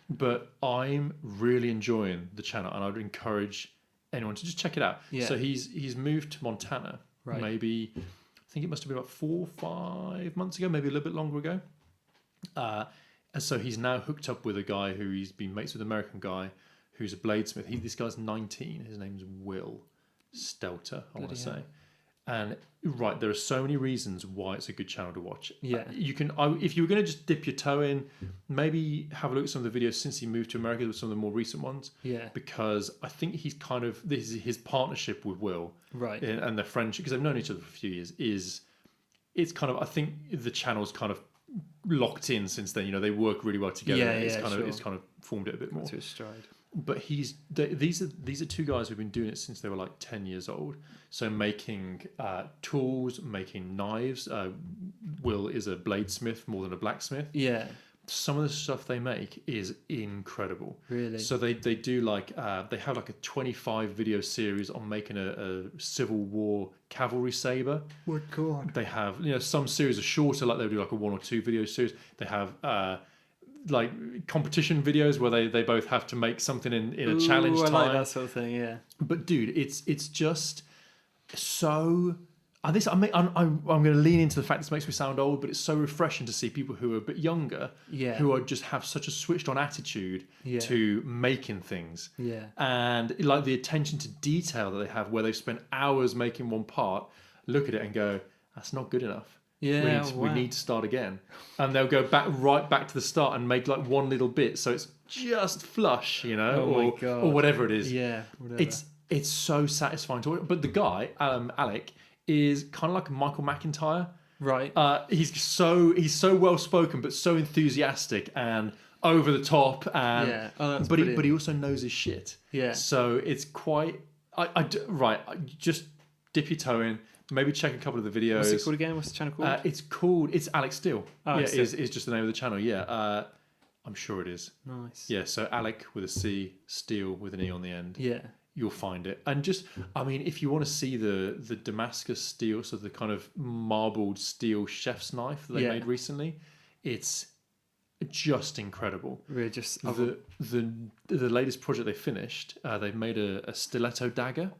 But I'm really enjoying the channel, and I would encourage anyone to just check it out. Yeah. So he's moved to Montana. Right. Maybe, I think it must have been about 4 or 5 months ago, maybe a little bit longer ago. And so he's now hooked up with a guy who he's been mates with, an American guy who's a bladesmith. This guy's 19. His name's Will Stelter, I want to say. And there are so many reasons why it's a good channel to watch. Yeah, you can. if you were going to just dip your toe in, maybe have a look at some of the videos since he moved to America, with some of the more recent ones. Yeah, because I think he's this is his partnership with Will, right? And their friendship, because they've known each other for a few years. It's kind of, I think the channel's kind of locked in since then. They work really well together. Yeah, it's kind of formed it a bit more to his stride. But these are 2 guys who've been doing it since they were like 10 years old. So making tools, making knives. Will is a bladesmith more than a blacksmith. Yeah. Some of the stuff they make is incredible. Really? So they do they have like a 25 video series on making a Civil War cavalry saber. Oh God. They have some series are shorter, like they'll do like a 1 or 2 video series. They have like competition videos where they both have to make something in a challenge time. I like that sort of thing. Yeah. But dude, it's just so. I'm going to lean into the fact this makes me sound old, but it's so refreshing to see people who are a bit younger, who are just have such a switched on attitude to making things, and like the attention to detail that they have, where they've spent hours making one part, look at it and go, that's not good enough. Yeah, we need to start again, and they'll go right back to the start and make like one little bit, so it's just flush, or whatever it is. Yeah, whatever. It's so satisfying to watch. But the guy, Alec, is kind of like Michael McIntyre. Right. He's so well spoken, but so enthusiastic and over the top, and but he also knows his shit. Yeah. So it's quite. Just dip your toe in. Maybe check a couple of the videos. What's it called again? What's the channel called? It's Alex Steele. Oh, yeah, is just the name of the channel. Yeah. I'm sure it is. Nice. Yeah. So Alec with a C, Steele with an E on the end. Yeah. You'll find it. And just, I mean, if you want to see the Damascus steel, so the kind of marbled steel chef's knife that they made recently, it's just incredible. We're just the latest project they finished, they've made a stiletto dagger,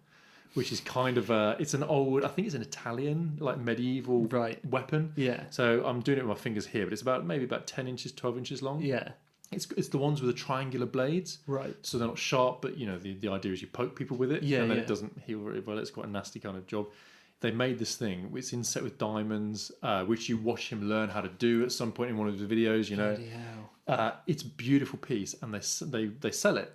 which is kind of it's an old, I think it's an Italian like medieval weapon. Yeah. So I'm doing it with my fingers here, but it's maybe about 10 inches, 12 inches long. Yeah. It's the ones with the triangular blades, right? So they're not sharp, but the idea is you poke people with it, and then it doesn't heal very well. It's quite a nasty kind of job. They made this thing. It's inset with diamonds, which you watch him learn how to do at some point in one of the videos. Bloody hell. It's a beautiful piece, and they sell it.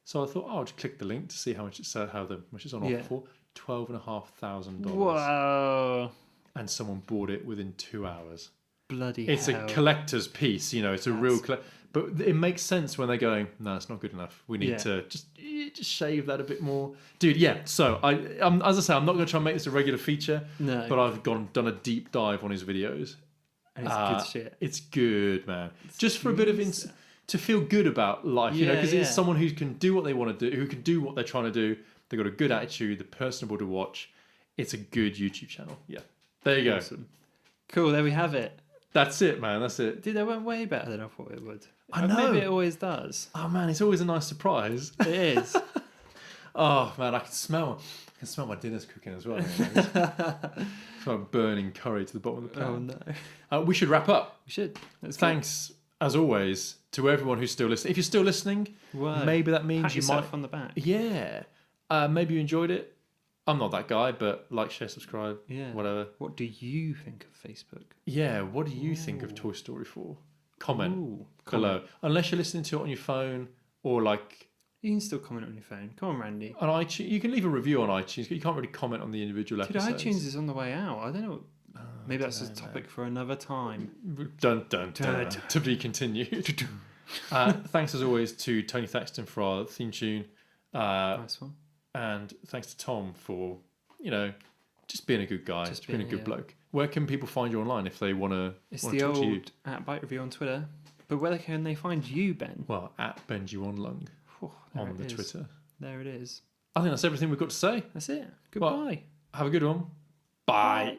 So I thought, I'll just click the link to see how much it's on offer for. $12,500. Wow! And someone bought it within 2 hours. Bloody it's hell. A collector's piece, it's a real but it makes sense when they're going, no, it's not good enough. We need to just shave that a bit more. Dude, yeah. So, as I say, I'm not going to try and make this a regular feature. No. But I've done a deep dive on his videos. And it's good shit. It's good, man. Just for a bit of to feel good about life, because it's someone who can do what they want to do, who can do what they're trying to do. They've got a good attitude. They're personable to watch. It's a good YouTube channel. Yeah. There you go. Cool. There we have it. That's it, man. That's it. Dude, that went way better than I thought it would. I know. Maybe it always does. Oh man, it's always a nice surprise. It is. Oh man, I can smell my dinner's cooking as well. From burning curry to the bottom of the pan. Oh no. We should wrap up. We should. Thanks as always to everyone who's still listening. If you're still listening, maybe that means you might on the back. Yeah. Maybe you enjoyed it. I'm not that guy, but like, share, subscribe, whatever. What do you think of Facebook? Yeah, what do you think of Toy Story 4? Comment below. Unless you're listening to it on your phone or like... You can still comment on your phone. Come on, Randy. On iTunes, you can leave a review on iTunes, but you can't really comment on the individual episodes. Dude, iTunes is on the way out. I don't know. Maybe that's a topic for another time. Dun. To be continued. Thanks as always to Tony Thaxton for our theme tune. Nice one. And thanks to Tom for, just being a good guy, just being a good bloke. Where can people find you online if they want to talk to you? It's the old @Bite Review on Twitter. But where can they find you, Ben? Well, @BenjuOnLung on the Twitter. There it is. I think that's everything we've got to say. That's it. Goodbye. Well, have a good one. Bye.